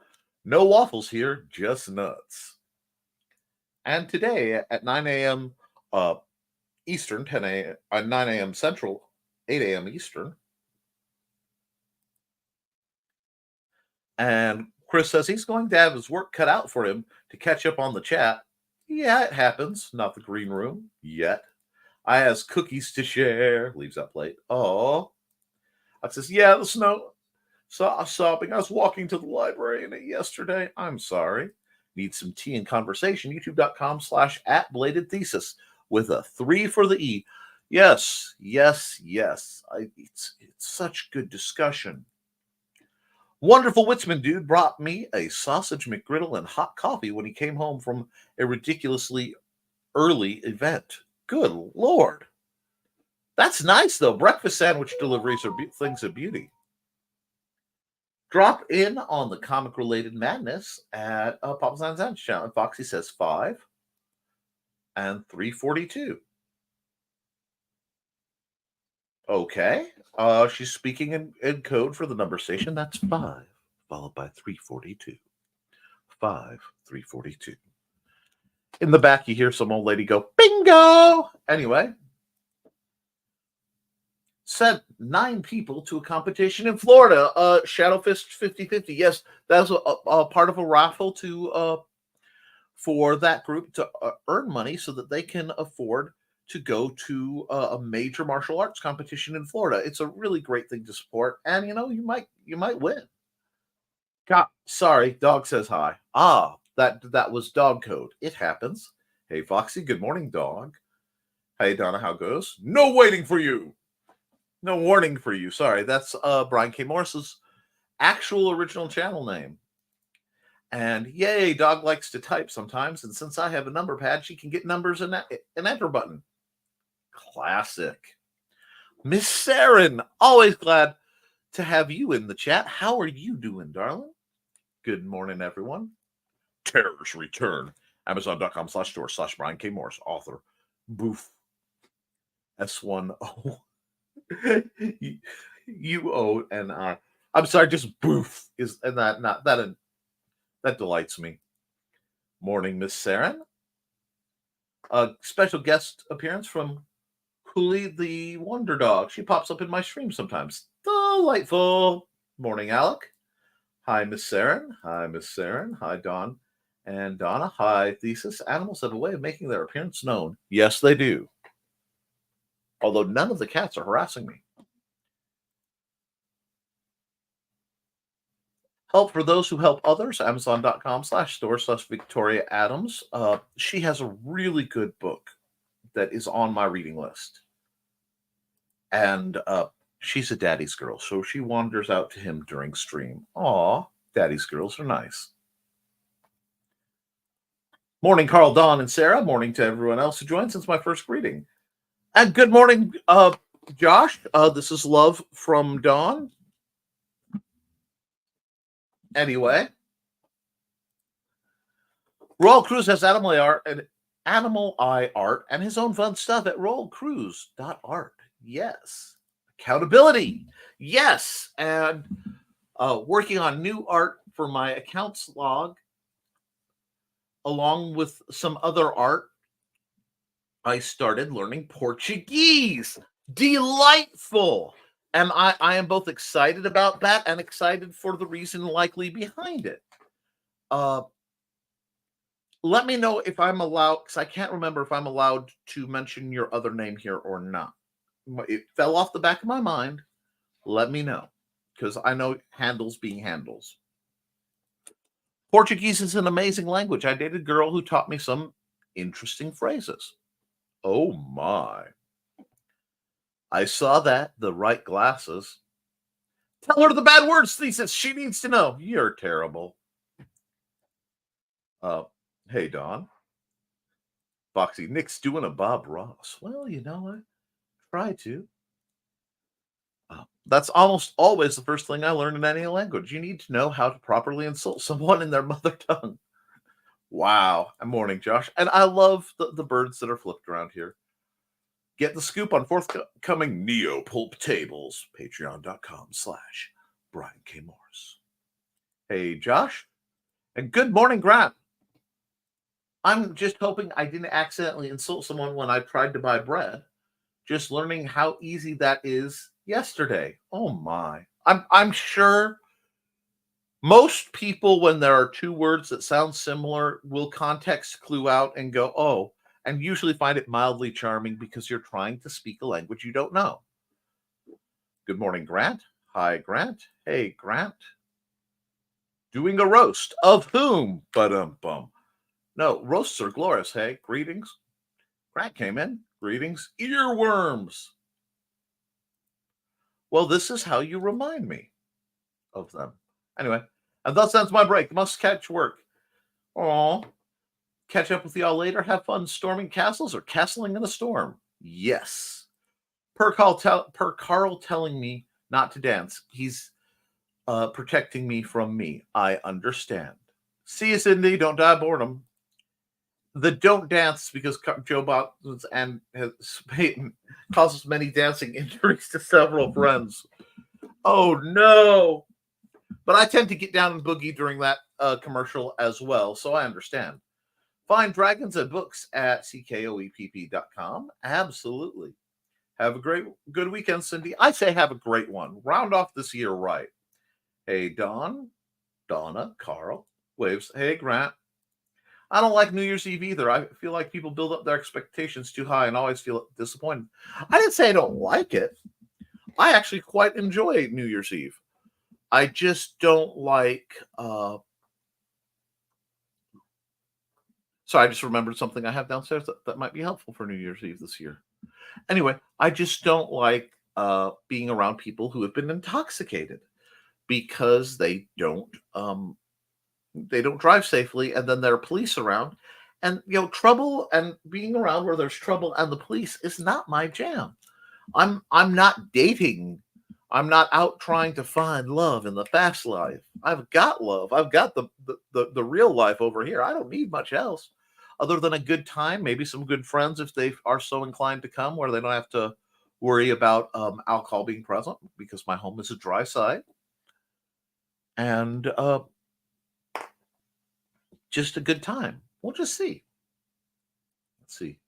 No waffles here, just nuts. And today at 9 a.m. Eastern, 9 a.m. Central, 8 a.m. Eastern. And Chris says he's going to have his work cut out for him to catch up on the chat. Yeah, it happens. Not the green room yet. I has cookies to share. Leaves up late. Oh. I says, yeah, the snow. Sobbing. I was walking to the library in it yesterday. I'm sorry. Need some tea and conversation. YouTube.com/@bladedthesis with a 3 for the E. Yes. It's such good discussion. Wonderful Witsman dude brought me a sausage McGriddle and hot coffee when he came home from a ridiculously early event. Good Lord. That's nice, though. Breakfast sandwich deliveries are things of beauty. Drop in on the comic-related madness at Papa San's Sandwich channel. And Foxy says 5 and 342. Okay. She's speaking in code for the number station. That's 5, followed by 342. 5, 342. In the back, you hear some old lady go, bingo! Anyway. Sent 9 people to a competition in Florida. Shadowfist 50/50. Yes, that was a part of a raffle for that group to earn money so that they can afford to go to a major martial arts competition in Florida. It's a really great thing to support, and you might win. God, sorry, dog says hi. That was dog code. It happens. Hey, Foxy. Good morning, dog. Hey, Donna. How goes? No waiting for you. No warning for you. Sorry, that's Brian K. Morris's actual original channel name. And yay, dog likes to type sometimes. And since I have a number pad, she can get numbers in an enter button. Classic. Miss Saren, always glad to have you in the chat. How are you doing, darling? Good morning, everyone. Terrors return. Amazon.com/store/Brian K. Morris, author. Boof. S1O. UONI. I'm sorry, just boof is and that delights me. Morning, Miss Saren. A special guest appearance from Cooley the Wonder Dog. She pops up in my stream sometimes. Delightful. Morning, Alec. Hi, Miss Saren. Hi, Miss Saren. Hi, Dawn and Donna. Hi, Thesis. Animals have a way of making their appearance known. Yes, they do. Although none of the cats are harassing me. Help for those who help others. Amazon.com/store/Victoria Adams. She has a really good book that is on my reading list. And she's a daddy's girl, so she wanders out to him during stream. Aw, daddy's girls are nice. Morning, Carl, Dawn, and Sarah. Morning to everyone else who joined since my first greeting. And good morning, Josh. This is love from Dawn. Anyway, Royal Cruise has animal eye art and his own fun stuff at royalcruise.art. Yes. Accountability. Yes. And working on new art for my accounts log, along with some other art. I started learning Portuguese. Delightful. And I am both excited about that and excited for the reason likely behind it. Let me know if I'm allowed, because I can't remember if I'm allowed to mention your other name here or not. It fell off the back of my mind. Let me know, because I know handles being handles. Portuguese is an amazing language. I dated a girl who taught me some interesting phrases. Oh my. I saw that, the right glasses. Tell her the bad words, Thesis. She needs to know. You're terrible. Hey, Don. Foxy, Nick's doing a Bob Ross. Well, I try to. That's almost always the first thing I learn in any language. You need to know how to properly insult someone in their mother tongue. Wow. And morning, Josh. And I love the birds that are flipped around here. Get the scoop on forthcoming Neo Pulp Tables. Patreon.com/Brian K. Morris. Hey, Josh. And good morning, Grant. I'm just hoping I didn't accidentally insult someone when I tried to buy bread. Just learning how easy that is yesterday. Oh my. I'm sure most people, when there are two words that sound similar, will context clue out and go, oh, and usually find it mildly charming because you're trying to speak a language you don't know. Good morning, Grant. Hi, Grant. Hey, Grant. Doing a roast of whom? Bum. No, roasts are glorious. Hey, greetings. Grant came in. Greetings. Earworms. Well, this is how you remind me of them. Anyway, and thus ends my break. Must catch work. Aw. Catch up with y'all later. Have fun storming castles or castling in a storm. Yes. Per Carl telling me not to dance. He's protecting me from me. I understand. See you, Cindy. Don't die of boredom. The don't dance because Joe Bottles and has causes many dancing injuries to several friends. Oh no! But I tend to get down and boogie during that commercial as well, so I understand. Find dragons and books at ckoepp.com. Absolutely. Have a good weekend, Cindy. I say have a great one. Round off this year right. Hey, Donna, Carl, waves. Hey, Grant. I don't like New Year's Eve either. I feel like people build up their expectations too high and always feel disappointed. I didn't say I don't like it. I actually quite enjoy New Year's Eve. I just don't like... So I just remembered something I have downstairs that might be helpful for New Year's Eve this year. Anyway, I just don't like being around people who have been intoxicated because they don't drive safely, and then there are police around, and trouble and being around where there's trouble and the police is not my jam. I'm not dating. I'm not out trying to find love in the fast life. I've got love. I've got the real life over here. I don't need much else other than a good time, maybe some good friends if they are so inclined to come, where they don't have to worry about alcohol being present because my home is a dry site. And just a good time. We'll just see. Let's see.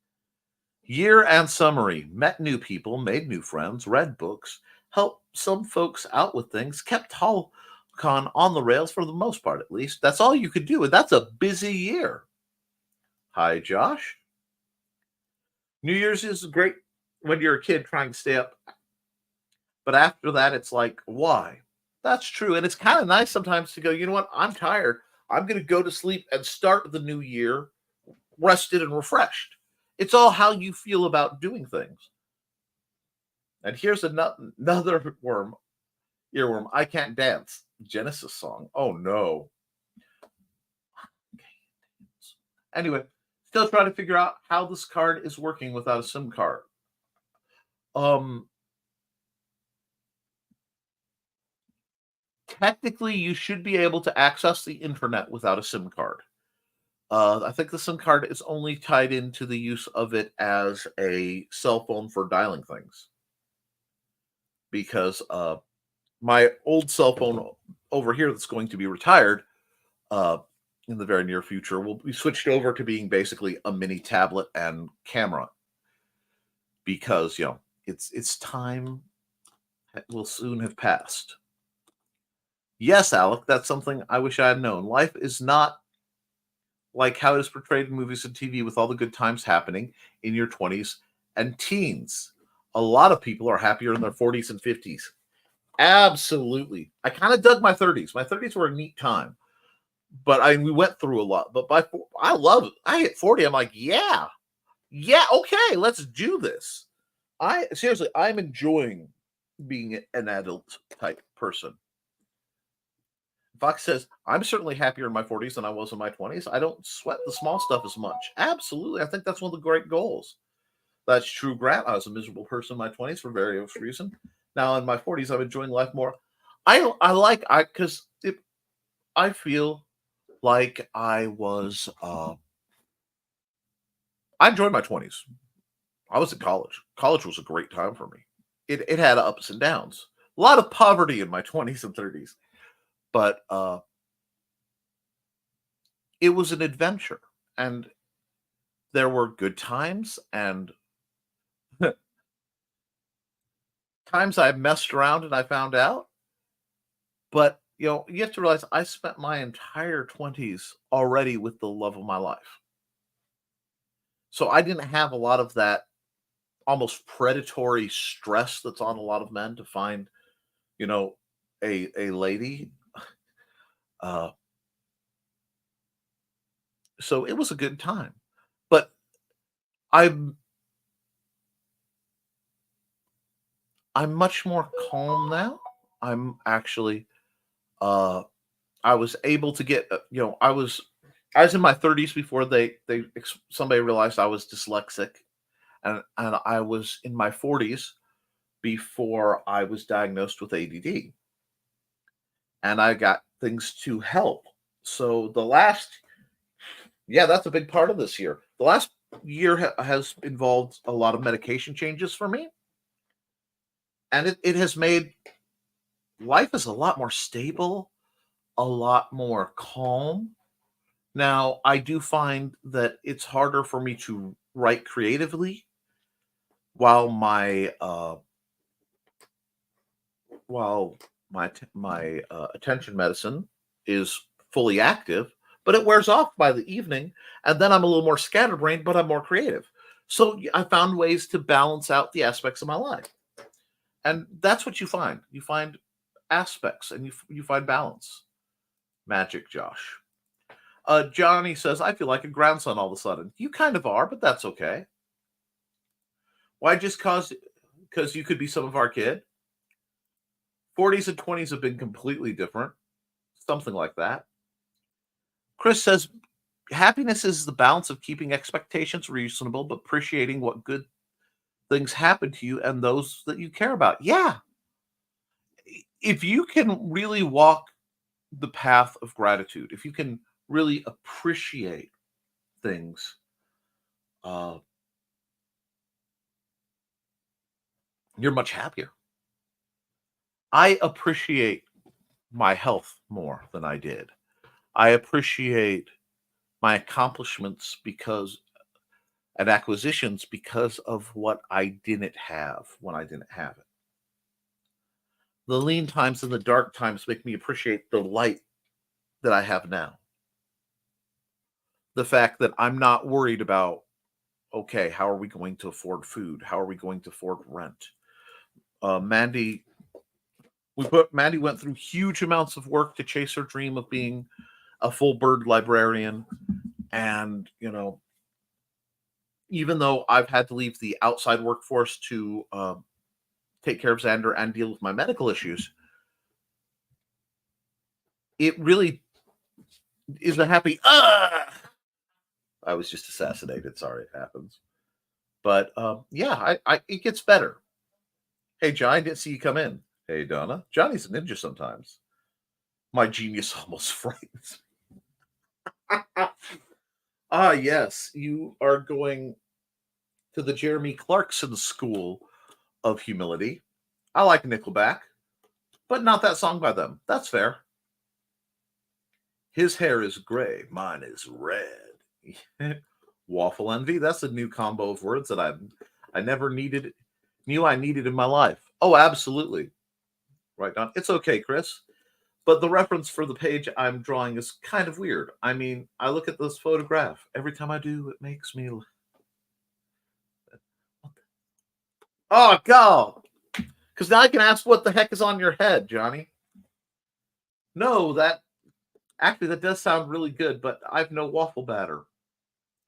Year and summary. Met new people, made new friends, read books, helped some folks out with things, kept HoloCon on the rails for the most part, at least. That's all you could do, and that's a busy year. Hi, Josh. New Year's is great when you're a kid trying to stay up. But after that, it's like, why? That's true. And it's kind of nice sometimes to go, you know what? I'm tired. I'm going to go to sleep and start the new year rested and refreshed. It's all how you feel about doing things. And here's another earworm. I can't dance. Genesis song. Oh, no. Anyway, still trying to figure out how this card is working without a SIM card. Technically, you should be able to access the internet without a SIM card. I think the SIM card is only tied into the use of it as a cell phone for dialing things. Because my old cell phone over here that's going to be retired in the very near future will be switched over to being basically a mini tablet and camera. Because, its time will soon have passed. Yes, Alec, that's something I wish I had known. Life is not like how it is portrayed in movies and TV with all the good times happening in your 20s and teens. A lot of people are happier in their 40s and 50s. Absolutely. I kind of dug my 30s. My 30s were a neat time. But we went through a lot. But I love it. I hit 40. I'm like, yeah, okay, let's do this. I'm enjoying being an adult type person. Fox says, I'm certainly happier in my 40s than I was in my 20s. I don't sweat the small stuff as much. Absolutely. I think that's one of the great goals. That's true, Grant. I was a miserable person in my 20s for various reasons. Now in my 40s, I'm enjoying life more. I feel like I was, I enjoyed my 20s. I was in college. College was a great time for me. It had ups and downs. A lot of poverty in my 20s and 30s, but it was an adventure, and there were good times and times I messed around and I found out. But you have to realize I spent my entire 20s already with the love of my life. So I didn't have a lot of that almost predatory stress that's on a lot of men to find, you know, a lady. Uh, so it was a good time. But I'm I'm much more calm now. I'm actually uh I was able to get I was in my 30s before somebody realized I was dyslexic, and I was in my 40s before I was diagnosed with ADD, and I got things to help. So that's a big part of this year. The last year has involved a lot of medication changes for me, and it has made life is a lot more stable, a lot more calm. Now, I do find that it's harder for me to write creatively while while my attention medicine is fully active, but it wears off by the evening, and then I'm a little more scatterbrained, but I'm more creative. So I found ways to balance out the aspects of my life, and that's what you find. You find aspects, and you find balance. Magic, Josh. Johnny says, I feel like a grandson all of a sudden. You kind of are, but that's okay. Why just because you could be some of our kid? 40s and 20s have been completely different. Something like that. Chris says, happiness is the balance of keeping expectations reasonable, but appreciating what good things happen to you and those that you care about. Yeah. If you can really walk the path of gratitude, if you can really appreciate things, you're much happier. I appreciate my health more than I did. I appreciate my accomplishments and acquisitions because of what I didn't have when I didn't have it. The lean times and the dark times make me appreciate the light that I have now. The fact that I'm not worried about, okay, how are we going to afford food? How are we going to afford rent? Mandy went through huge amounts of work to chase her dream of being a full bird librarian. And, even though I've had to leave the outside workforce to take care of Xander and deal with my medical issues, it really is a happy. I was just assassinated. Sorry, it happens. But it gets better. Hey, John, I didn't see you come in. Hey, Donna. Johnny's a ninja sometimes. My genius almost frightens me. Yes, you are going to the Jeremy Clarkson School of Humility. I like Nickelback, but not that song by them. That's fair. His hair is gray, mine is red. Waffle envy. That's a new combo of words that I never knew I needed in my life. Oh, absolutely. Right, Don. It's okay, Chris. But the reference for the page I'm drawing is kind of weird. I mean, I look at this photograph. Every time I do, it makes me. Oh, God. Because now I can ask what the heck is on your head, Johnny. No, that does sound really good, but I've no waffle batter.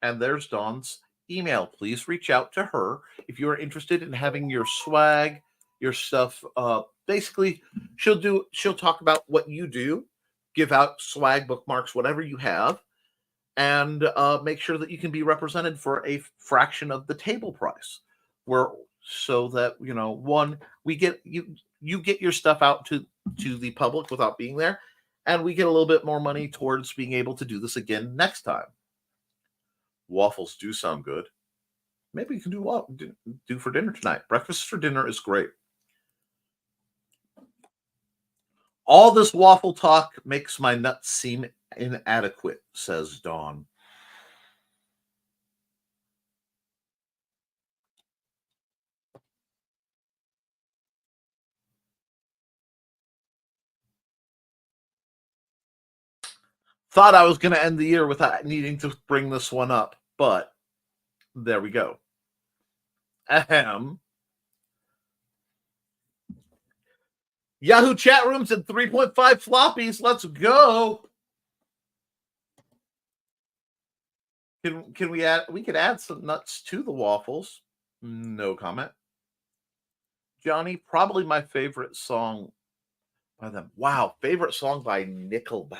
And there's Dawn's email. Please reach out to her if you are interested in having your swag, your stuff. Basically, she'll talk about what you do, give out swag, bookmarks, whatever you have, and make sure that you can be represented for a fraction of the table price. So that we get you get your stuff out to the public without being there, and we get a little bit more money towards being able to do this again next time. Waffles do sound good. Maybe you can do for dinner tonight. Breakfast for dinner is great. All this waffle talk makes my nuts seem inadequate, says Dawn. Thought I was going to end the year without needing to bring this one up, but there we go. Ahem. Yahoo chat rooms and 3.5 floppies. Let's go. Can we add? We could add some nuts to the waffles. No comment. Johnny, probably my favorite song by them. Wow, favorite song by Nickelback.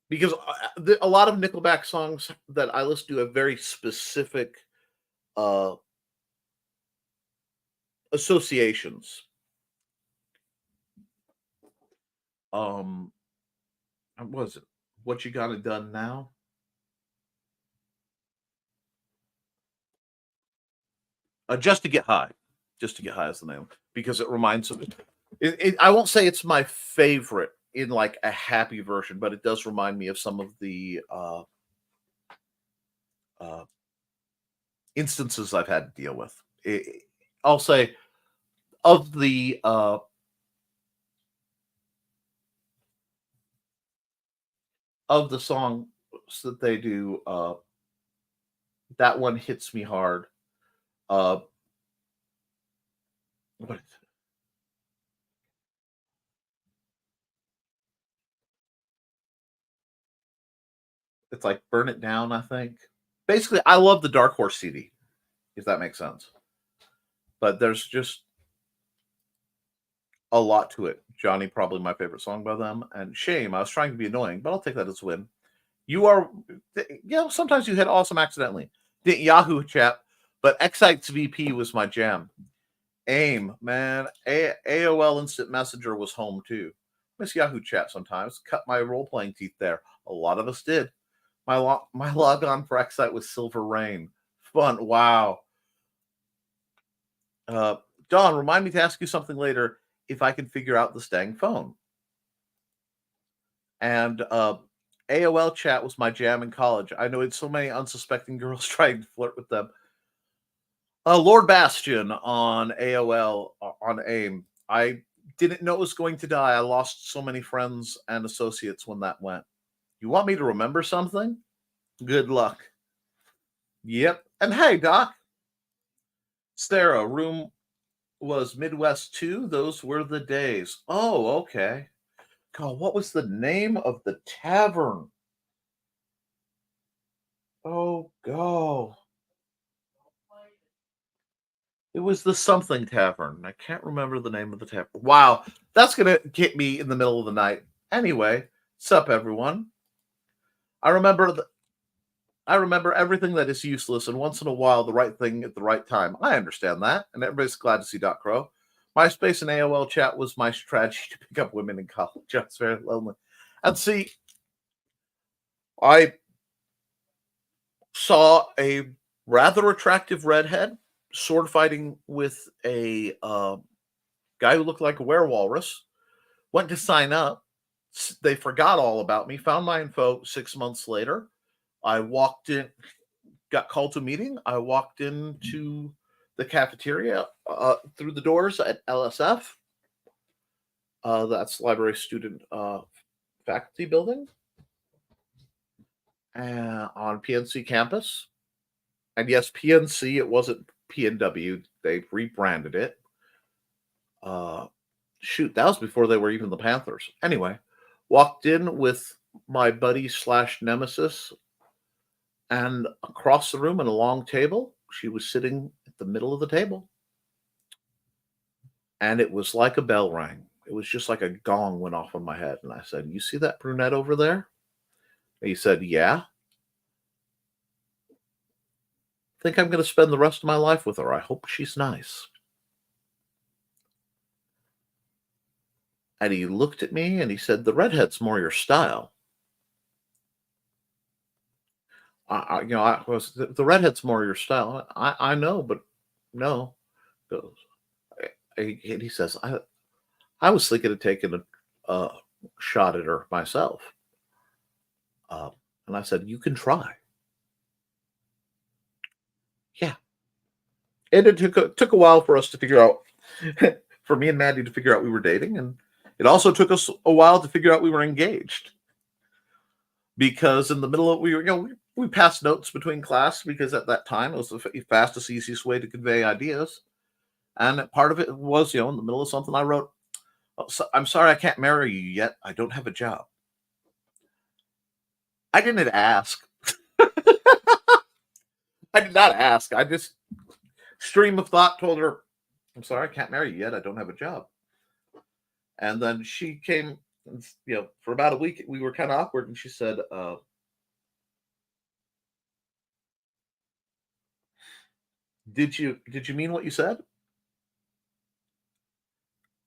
Because a lot of Nickelback songs that I listen to have very specific associations. What was it? What You Got It Done Now? Just to Get High. Just to Get High is the name, because it reminds me. I won't say it's my favorite in like a happy version, but it does remind me of some of the instances I've had to deal with. I'll say of the songs that they do, that one hits me hard. What is it? It's like Burn It Down, I think. Basically, I love the Dark Horse CD, if that makes sense. But there's just a lot to it. Johnny, probably my favorite song by them. And Shame, I was trying to be annoying, but I'll take that as a win. You are, sometimes you hit awesome accidentally. Didn't Yahoo chat, but Excite's VP was my jam. AIM, man. AOL Instant Messenger was home too. Miss Yahoo chat sometimes. Cut my role-playing teeth there. A lot of us did. My logon for Excite was Silver Rain. Fun. Wow. Dawn, remind me to ask you something later if I can figure out this dang phone. And AOL chat was my jam in college. I know it's so many unsuspecting girls trying to flirt with them. Lord Bastion on AOL on AIM. I didn't know it was going to die. I lost so many friends and associates when that went. You want me to remember something? Good luck. Yep. And hey, Doc. Stera, room was Midwest 2. Those were the days. Oh, okay. God, what was the name of the tavern? Oh, go. It was the something tavern. I can't remember the name of the tavern. Wow, that's going to get me in the middle of the night. Anyway, sup, everyone. I remember everything that is useless, and once in a while, the right thing at the right time. I understand that, and everybody's glad to see Doc Crow. MySpace and AOL chat was my strategy to pick up women in college. I was very lonely. And see, I saw a rather attractive redhead sword fighting with a guy who looked like a werewolf. Went to sign up. They forgot all about me. Found my info 6 months later. I walked in, got called to a meeting. I walked into the cafeteria through the doors at LSF. That's Library Student Faculty Building on PNC campus. And yes, PNC, it wasn't PNW. They rebranded it. Shoot, that was before they were even the Panthers. Anyway, walked in with my buddy / nemesis, and across the room at a long table, she was sitting at the middle of the table. And it was like a bell rang. It was just like a gong went off on my head. And I said, "You see that brunette over there?" And he said, "Yeah." think I'm going to spend the rest of my life with her. I hope she's nice. And he looked at me and he said, the redhead's more your style. The redhead's more your style. I know, but no. And he says, I was thinking of taking a shot at her myself. And I said, you can try. Yeah. And it took a while for us to figure out, for me and Maddie to figure out we were dating. And it also took us a while to figure out we were engaged. Because in the middle of, we passed notes between class because at that time it was the fastest, easiest way to convey ideas. And part of it was, in the middle of something I wrote, I'm sorry I can't marry you yet. I don't have a job. I didn't ask. I did not ask. I just, stream of thought, told her, I'm sorry I can't marry you yet. I don't have a job. And then she came, for about a week, we were kind of awkward. And she said, did you mean what you said?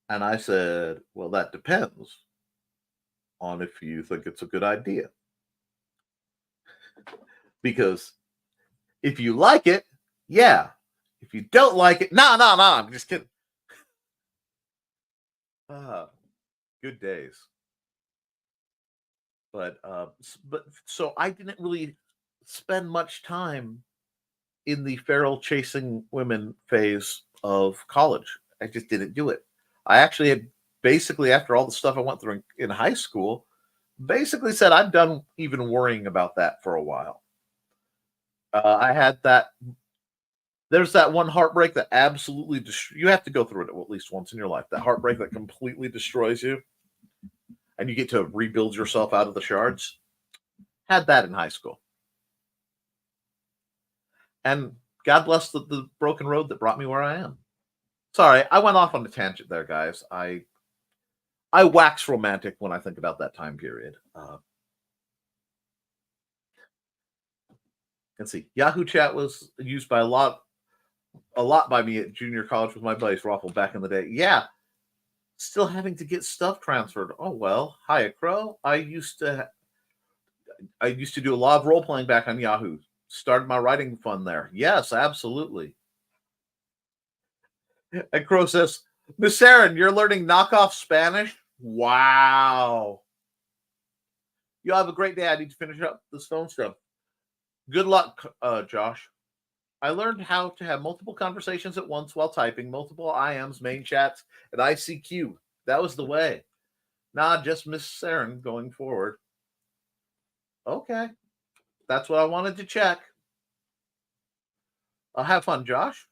And I said, well, that depends on if you think it's a good idea. Because if you like it, yeah. If you don't like it, no, I'm just kidding. Good days. But so I didn't really spend much time in the feral chasing women phase of college. I just didn't do it. I actually had basically, after all the stuff I went through in high school, basically said I'm done even worrying about that for a while. I had that. There's that one heartbreak that absolutely you have to go through it at least once in your life. That heartbreak that completely destroys you, and you get to rebuild yourself out of the shards. Had that in high school, and God bless the broken road that brought me where I am. Sorry, I went off on a tangent there, guys. I wax romantic when I think about that time period. Let's see. Yahoo Chat was used by a lot by me at junior college with my buddies Raffle back in the day. Yeah. Still having to get stuff transferred. Oh, well. Hiya, Crow. I used to do a lot of role playing back on Yahoo. Started my writing fun there. Yes, absolutely. And Crow says, Miss Aaron, you're learning knockoff Spanish? Wow. You have a great day. I need to finish up this phone stuff. Good luck, Josh. I learned how to have multiple conversations at once while typing, multiple IMs, main chats, and ICQ. That was the way. Nah, just Miss Aaron going forward. Okay. That's what I wanted to check. Have fun, Josh.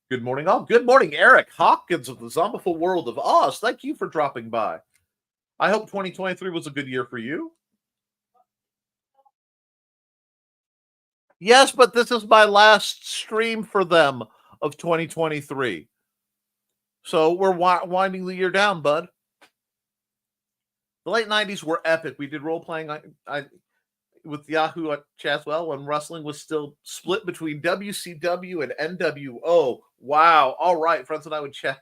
Good morning, all. Good morning, Eric Hawkins of the Zombiful World of Oz. Thank you for dropping by. I hope 2023 was a good year for you. Yes, but this is my last stream for them of 2023. So we're winding the year down, bud. The late 90s were epic. We did role-playing with Yahoo Chaswell when wrestling was still split between WCW and NWO. Wow. All right. Friends and I would chat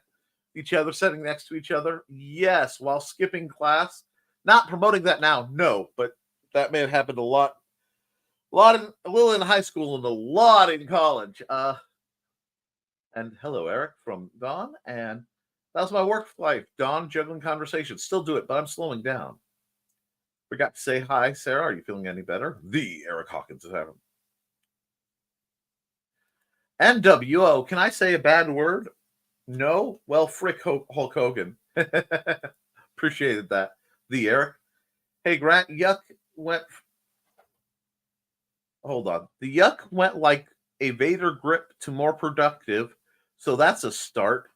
each other, sitting next to each other. Yes, while skipping class. Not promoting that now, no, but that may have happened a little in high school and a lot in college. And hello, Eric from Dawn. And that was my work life. Dawn, juggling conversations. Still do it, but I'm slowing down. Forgot to say hi, Sarah. Are you feeling any better? The Eric Hawkins is having. NWO. Can I say a bad word? No? Well, frick Hulk Hogan. Appreciated that. The Eric. Hey, Grant, yuck went. Hold on. The yuck went like a Vader grip to more productive. So that's a start.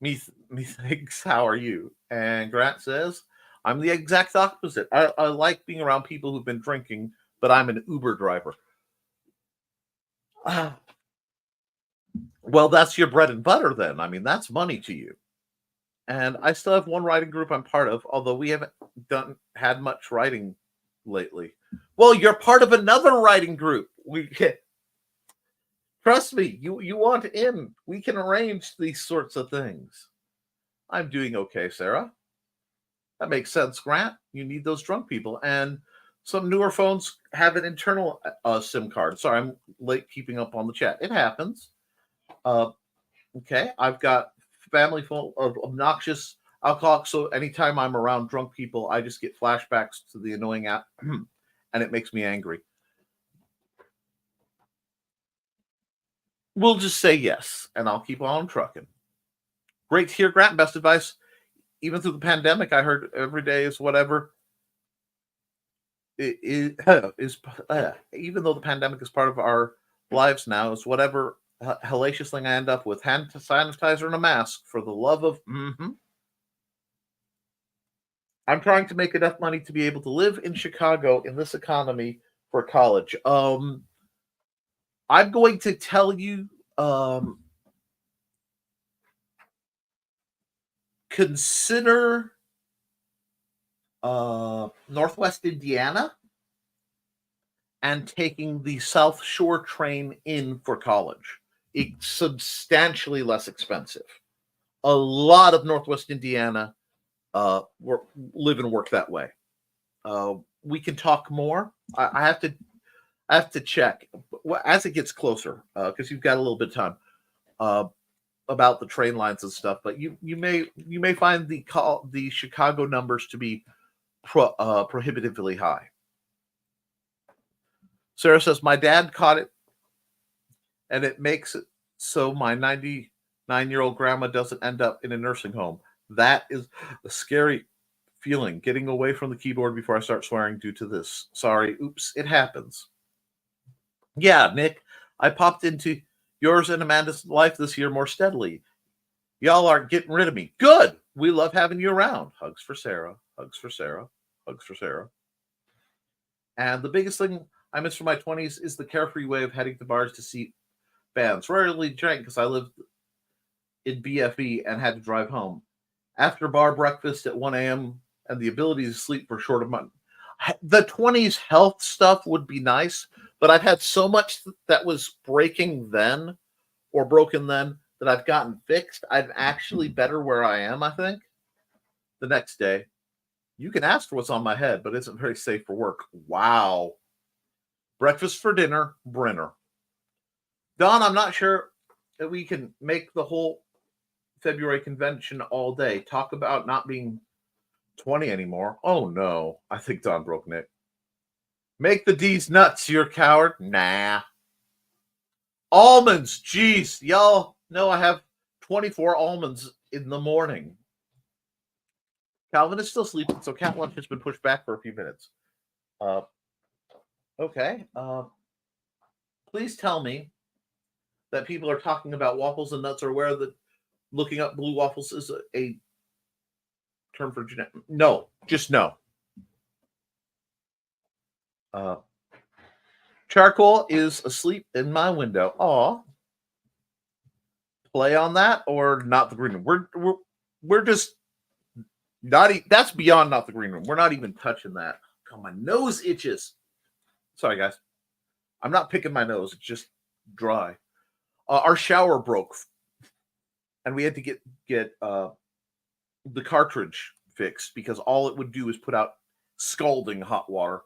Me thinks, how are you? And Grant says, I'm the exact opposite. I like being around people who've been drinking, but I'm an Uber driver. Well, that's your bread and butter then. I mean, that's money to you. And I still have one writing group I'm part of, although we haven't had much writing lately. Well, you're part of another writing group. Trust me, you want in. We can arrange these sorts of things. I'm doing okay, Sarah. That makes sense, Grant. You need those drunk people. And some newer phones have an internal SIM card. Sorry, I'm late keeping up on the chat. It happens. Okay, I've got family full of obnoxious alcoholics, so anytime I'm around drunk people, I just get flashbacks to the annoying app, and it makes me angry. We'll just say yes, and I'll keep on trucking. Great to hear, Grant. Best advice. Even through the pandemic, I heard every day is whatever. Even though the pandemic is part of our lives now, is whatever hellacious thing I end up with, hand sanitizer and a mask for the love of. I'm trying to make enough money to be able to live in Chicago in this economy for college. I'm going to tell you, consider Northwest Indiana and taking the South Shore train in for college. It's substantially less expensive. A lot of Northwest Indiana live and work that way. We can talk more. I have to check as it gets closer because you've got a little bit of time about the train lines and stuff. But you may find the Chicago numbers to be prohibitively high. Sarah says my dad caught it, and it makes it so my 99-year-old grandma doesn't end up in a nursing home. That is a scary feeling, getting away from the keyboard before I start swearing due to this. Sorry. Oops. It happens. Yeah, Nick, I popped into yours and Amanda's life this year more steadily. Y'all aren't getting rid of me. Good. We love having you around. Hugs for Sarah. Hugs for Sarah. Hugs for Sarah. And the biggest thing I miss from my 20s is the carefree way of heading to bars to see bands. Rarely drank because I lived in BFE and had to drive home. After bar breakfast at 1 a.m. and the ability to sleep for short of money. The 20s health stuff would be nice, but I've had so much that was breaking then or broken then that I've gotten fixed. I'm actually better where I am, I think. The next day, you can ask for what's on my head, but it isn't very safe for work. Wow. Breakfast for dinner, Brenner. Don, I'm not sure that we can make the whole February convention all day. Talk about not being 20 anymore. Oh, no. I think Don broke Nick. Make the D's nuts, you coward. Nah. Almonds. Jeez. Y'all know I have 24 almonds in the morning. Calvin is still sleeping, so cat lunch has been pushed back for a few minutes. Okay. Please tell me that people are talking about waffles and nuts or where the looking up blue waffles is a term for genetic. No, just no. Charcoal is asleep in my window. Aw. Play on that or not the green room. We're just not. That's beyond not the green room. We're not even touching that. God, my nose itches. Sorry, guys. I'm not picking my nose. It's just dry. Our shower broke, and we had to get the cartridge fixed because all it would do is put out scalding hot water.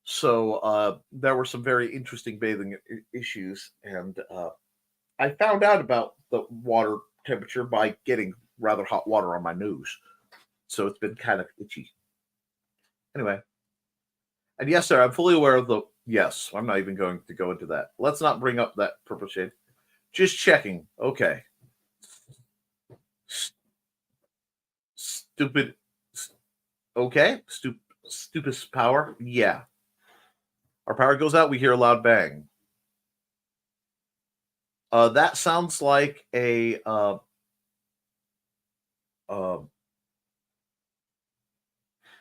So there were some very interesting bathing issues, and I found out about the water temperature by getting rather hot water on my nose. So it's been kind of itchy. Anyway. And yes, sir, I'm fully aware of the... Yes, I'm not even going to go into that. Let's not bring up that purple shade. Just checking. Okay. Stupid. Okay. Stupidest power. Yeah. Our power goes out, we hear a loud bang. That sounds like a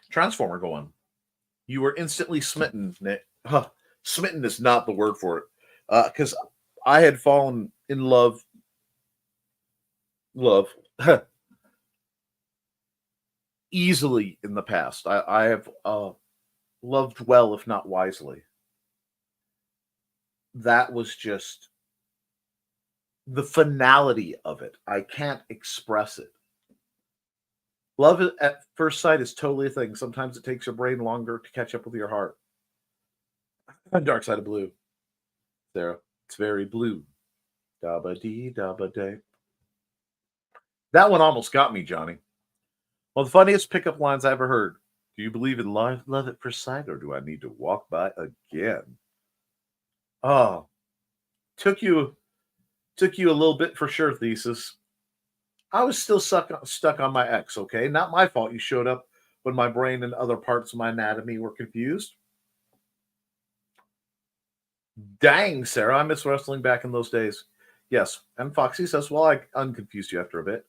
transformer going. You were instantly smitten, Nick. Smitten is not the word for it. Because I had fallen in love easily in the past. I have loved well, if not wisely. That was just the finality of it. I can't express it. Love at first sight is totally a thing. Sometimes it takes your brain longer to catch up with your heart. Dark Side of Blue. Sarah, it's very blue. Dabba dee, dabba day. That one almost got me, Johnny. Well, the funniest pickup lines I ever heard. Do you believe in love at first sight, or do I need to walk by again? Oh, took you a little bit for sure, Thesis. I was still stuck on my ex, okay? Not my fault you showed up when my brain and other parts of my anatomy were confused. Dang, Sarah, I miss wrestling back in those days. Yes, and Foxy says, well, I unconfused you after a bit.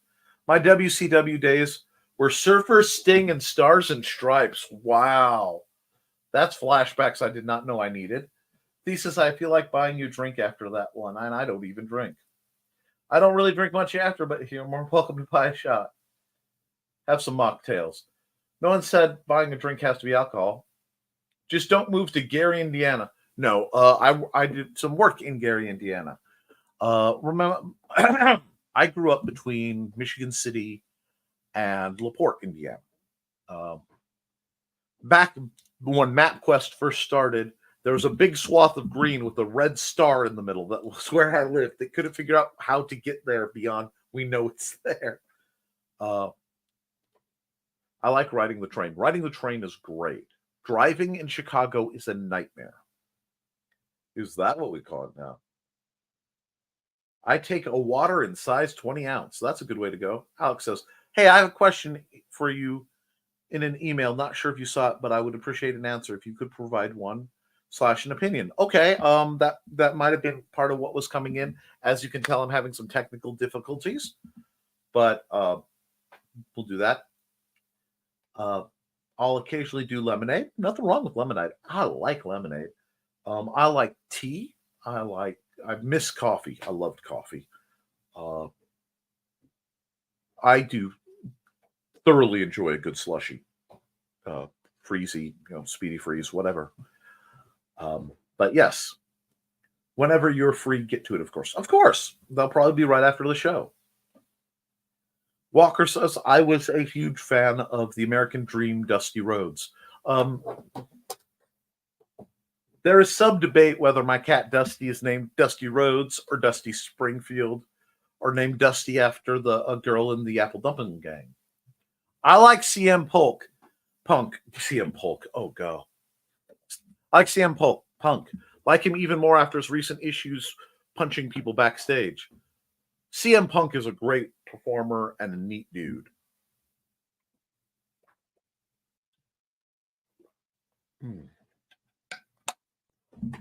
My WCW days were Surfer, Sting, and Stars and Stripes. Wow. That's flashbacks I did not know I needed. Thesis, I feel like buying you a drink after that one, and I don't even drink. I don't really drink much after, but you're more welcome to buy a shot. Have some mocktails. No one said buying a drink has to be alcohol. Just don't move to Gary, Indiana. No, I did some work in Gary, Indiana. Remember, I grew up between Michigan City and LaPorte, Indiana. Back when MapQuest first started, there was a big swath of green with a red star in the middle. That was where I lived. They couldn't figure out how to get there beyond we know it's there. I like riding the train. Riding the train is great. Driving in Chicago is a nightmare. Is that what we call it now? I take a water in size 20 ounce. That's a good way to go. Alex says, hey, I have a question for you in an email. Not sure if you saw it, but I would appreciate an answer if you could provide one / an opinion. Okay, that might have been part of what was coming in. As you can tell, I'm having some technical difficulties, but we'll do that. I'll occasionally do lemonade. Nothing wrong with lemonade. I like lemonade. I like tea. I miss coffee. I loved coffee. I do thoroughly enjoy a good slushy. Freezy, speedy freeze, whatever. But yes, whenever you're free, get to it, of course. Of course. They'll probably be right after the show. Walker says, I was a huge fan of the American Dream, Dusty Rhodes. There is some debate whether my cat Dusty is named Dusty Rhodes or Dusty Springfield or named Dusty after a girl in the Apple Dumpling Gang. I like CM Punk. CM Punk. Oh, go. I like CM Punk. Like him even more after his recent issues punching people backstage. CM Punk is a great performer and a neat dude.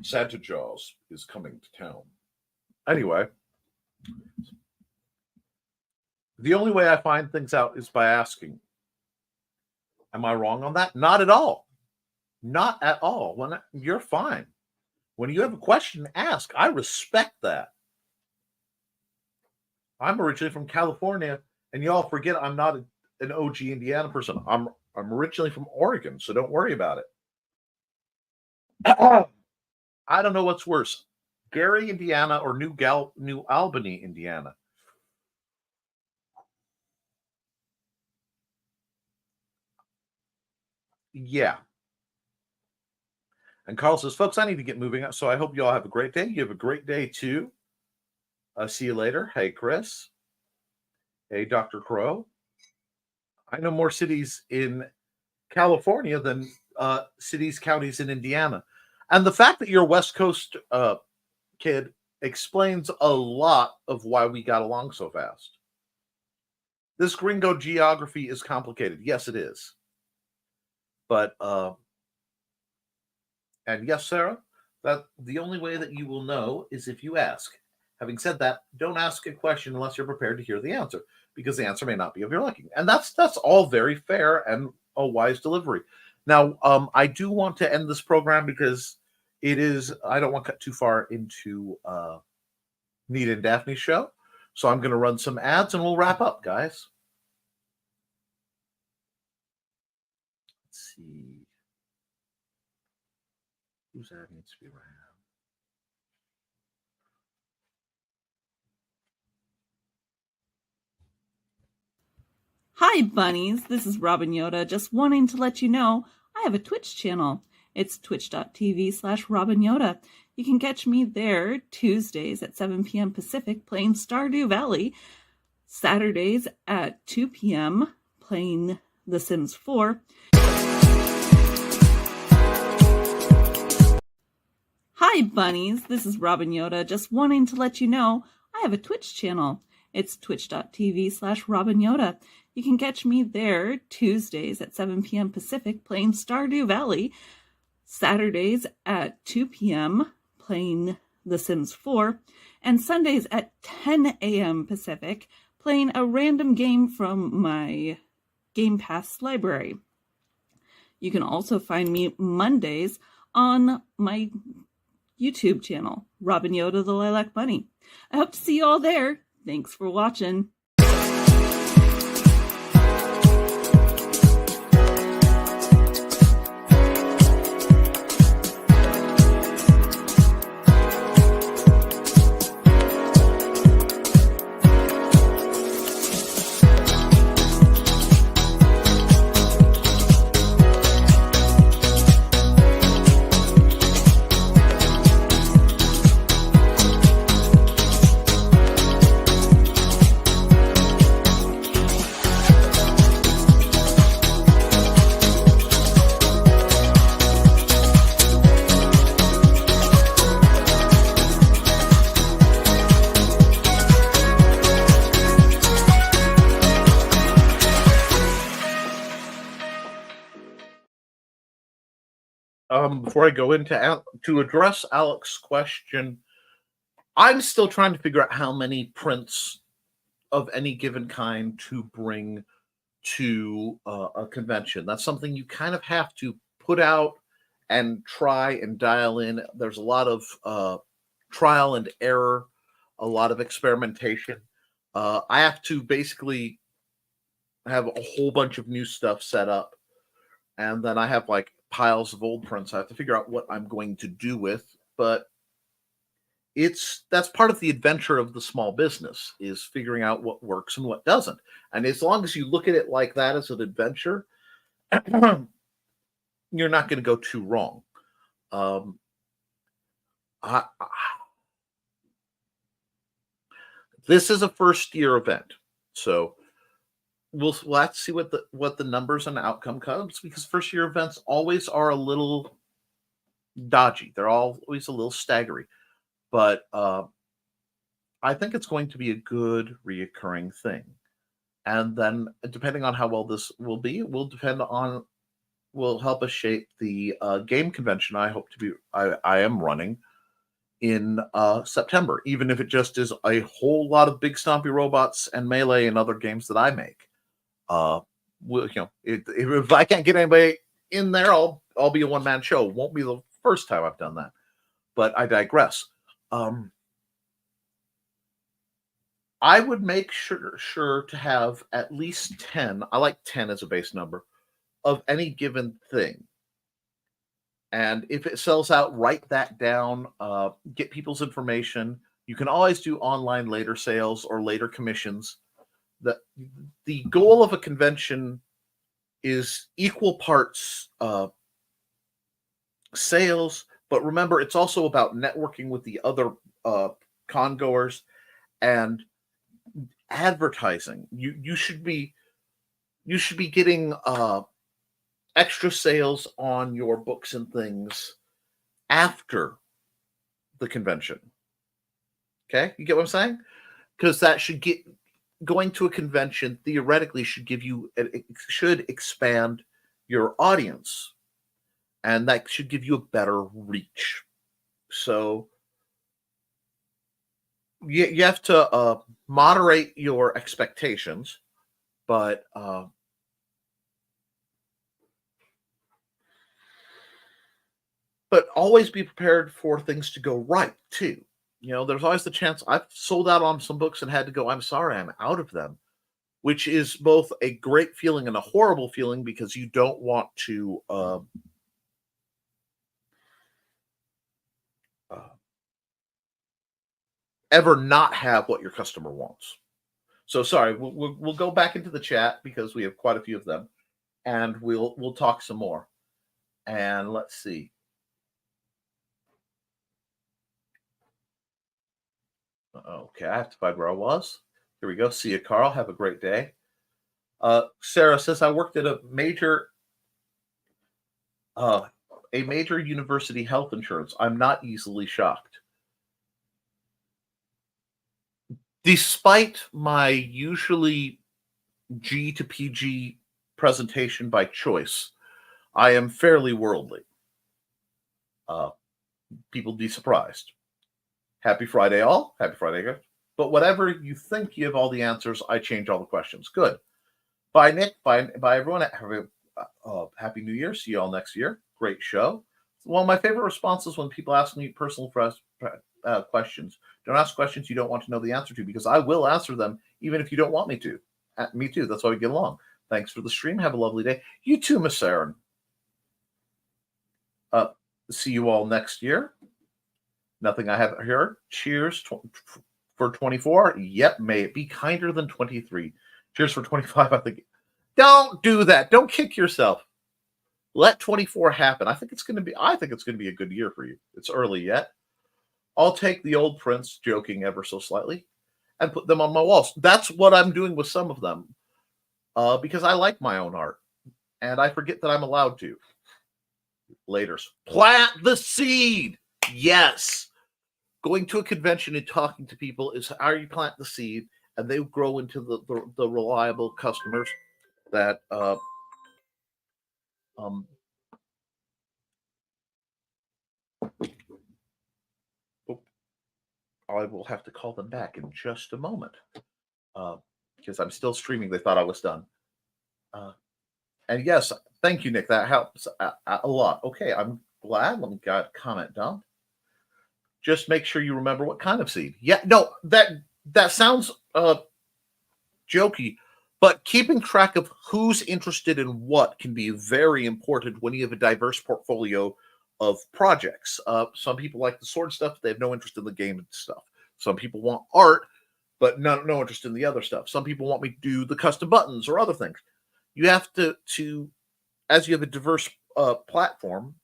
Santa Jaws is coming to town. Anyway, the only way I find things out is by asking. Am I wrong on that? Not at all. Not at all. You're fine. When you have a question, ask. I respect that. I'm originally from California, and you all forget I'm not an OG Indiana person. I'm originally from Oregon, so don't worry about it. I don't know what's worse, Gary, Indiana, or New Albany, Indiana. Yeah. And Carl says, folks, I need to get moving. So I hope you all have a great day. You have a great day, too. See you later. Hey, Chris. Hey, Dr. Crow. I know more cities in California than cities, counties in Indiana. And the fact that you're a West Coast kid explains a lot of why we got along so fast. This gringo geography is complicated. Yes, it is. But, and yes, Sarah, that the only way that you will know is if you ask. Having said that, don't ask a question unless you're prepared to hear the answer, because the answer may not be of your liking. And that's all very fair and a wise delivery. Now, I do want to end this program because I don't want to cut too far into Nita and Daphne's show. So I'm going to run some ads and we'll wrap up, guys. Let's see. Whose ad needs to be ran? Hi, bunnies. This is Robin Yoda, just wanting to let you know I have a Twitch channel. It's twitch.tv/Robin Yoda. You can catch me there Tuesdays at 7 p.m. Pacific playing Stardew Valley, Saturdays at 2 p.m. playing The Sims 4. Hi, bunnies. This is Robin Yoda, just wanting to let you know I have a Twitch channel. It's twitch.tv/Robin Yoda. You can catch me there Tuesdays at 7 p.m. Pacific playing Stardew Valley, Saturdays at 2 p.m. playing The Sims 4, and Sundays at 10 a.m. Pacific playing a random game from my Game Pass library. You can also find me Mondays on my YouTube channel, Robin Yoda the Lilac Bunny. I hope to see you all there. Thanks for watching. Before I go into to address Alex's question, I'm still trying to figure out how many prints of any given kind to bring to a convention. That's something you kind of have to put out and try and dial in. There's a lot of trial and error, a lot of experimentation. I have to basically have a whole bunch of new stuff set up, and then I have like piles of old prints I have to figure out what I'm going to do with. But that's part of the adventure of the small business, is figuring out what works and what doesn't. And as long as you look at it like that as an adventure, you're not going to go too wrong. This is a first year event, so we'll have to see what the numbers and outcome comes, because first year events always are a little dodgy. They're always a little staggery, but I think it's going to be a good reoccurring thing. And then depending on how well this will be, it will help us shape the game convention I am running in September, even if it just is a whole lot of big stompy robots and melee and other games that I make. If I can't get anybody in there, I'll be a one-man show. It won't be the first time I've done that, but I digress. I would make sure to have at least 10. I like 10 as a base number of any given thing. And if it sells out, write that down, get people's information. You can always do online later sales or later commissions. The goal of a convention is equal parts sales, but remember, it's also about networking with the other congoers and advertising. You should be getting extra sales on your books and things after the convention. Okay, you get what I'm saying? Because that should going to a convention theoretically should expand your audience, and that should give you a better reach. So you have to moderate your expectations, but always be prepared for things to go right too. There's always the chance. I've sold out on some books and had to go, I'm sorry, I'm out of them, which is both a great feeling and a horrible feeling, because you don't want to ever not have what your customer wants. So sorry, we'll go back into the chat because we have quite a few of them, and we'll talk some more. And let's see. Okay, I have to find where I was. Here we go. See you, Carl. Have a great day. Sarah says, I worked at a major university health insurance. I'm not easily shocked. Despite my usually G to PG presentation by choice, I am fairly worldly. People be surprised. Happy Friday, all. Happy Friday, guys. But whatever you think you have all the answers, I change all the questions. Good. Bye, Nick. Bye, everyone. Have a happy New Year. See you all next year. Great show. One of my favorite responses when people ask me personal questions. Don't ask questions you don't want to know the answer to, because I will answer them even if you don't want me to. Me too. That's why we get along. Thanks for the stream. Have a lovely day. You too, Miss Aaron. See you all next year. Nothing I haven't heard. Cheers for 24. Yep, may it be kinder than 23. Cheers for 25. I think. Don't do that. Don't kick yourself. Let 24 happen. I think it's going to be a good year for you. It's early yet. I'll take the old prints, joking ever so slightly, and put them on my walls. That's what I'm doing with some of them, because I like my own art, and I forget that I'm allowed to. Laters. Plant the seed. Yes. Going to a convention and talking to people is how you plant the seed, and they grow into the reliable customers that I will have to call them back in just a moment, because I'm still streaming. They thought I was done. And yes, thank you, Nick. That helps a lot. Okay, I'm glad. Let me get a comment done. Just make sure you remember what kind of seed. Yeah, no, that sounds jokey, but keeping track of who's interested in what can be very important when you have a diverse portfolio of projects. Some people like the sword stuff. They have no interest in the game stuff. Some people want art, but no interest in the other stuff. Some people want me to do the custom buttons or other things. You have to as you have a diverse platform,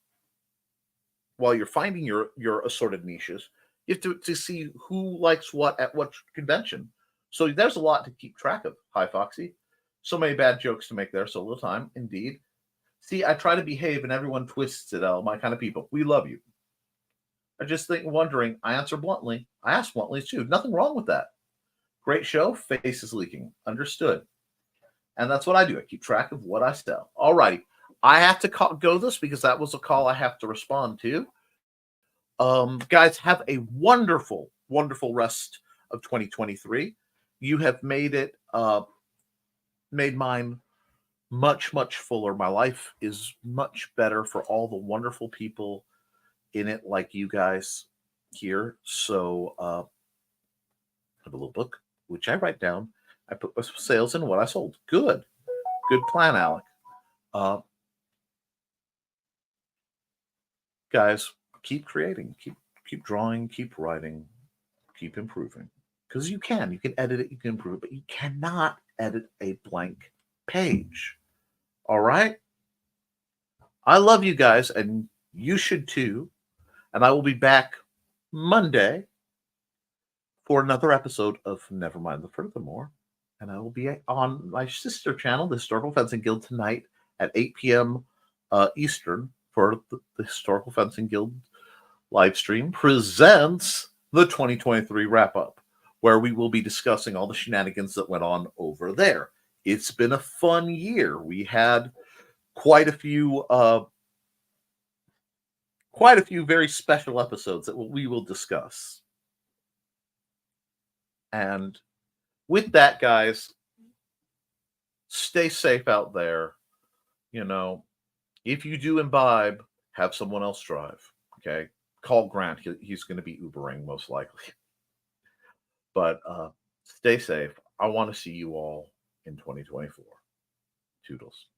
while you're finding your assorted niches, you have to see who likes what at what convention. So there's a lot to keep track of. Hi, Foxy. So many bad jokes to make there. So little time, indeed. See, I try to behave and everyone twists it out. My kind of people. We love you. I just wondering, I answer bluntly. I ask bluntly too. Nothing wrong with that. Great show. Face is leaking. Understood. And that's what I do. I keep track of what I sell. All righty. I have to go this because that was a call I have to respond to. Guys, have a wonderful, wonderful rest of 2023. You have made mine much, much fuller. My life is much better for all the wonderful people in it, like you guys here. So I have a little book, which I write down. I put my sales in what I sold. Good plan, Alec. Guys, keep creating, keep drawing, keep writing, keep improving. Because you can edit it, you can improve it, but you cannot edit a blank page. All right? I love you guys, and you should too. And I will be back Monday for another episode of Nevermind The Furthermore. And I will be on my sister channel, the Historical Fencing Guild, tonight at 8 p.m. Eastern for the Historical Fencing Guild live stream presents the 2023 wrap-up, where we will be discussing all the shenanigans that went on over there. It's been a fun year. We had quite a few very special episodes that we will discuss. And with that, guys, stay safe out there. You know, if you do imbibe, have someone else drive. Okay? Call Grant. He's going to be Ubering most likely. But stay safe. I want to see you all in 2024. Toodles.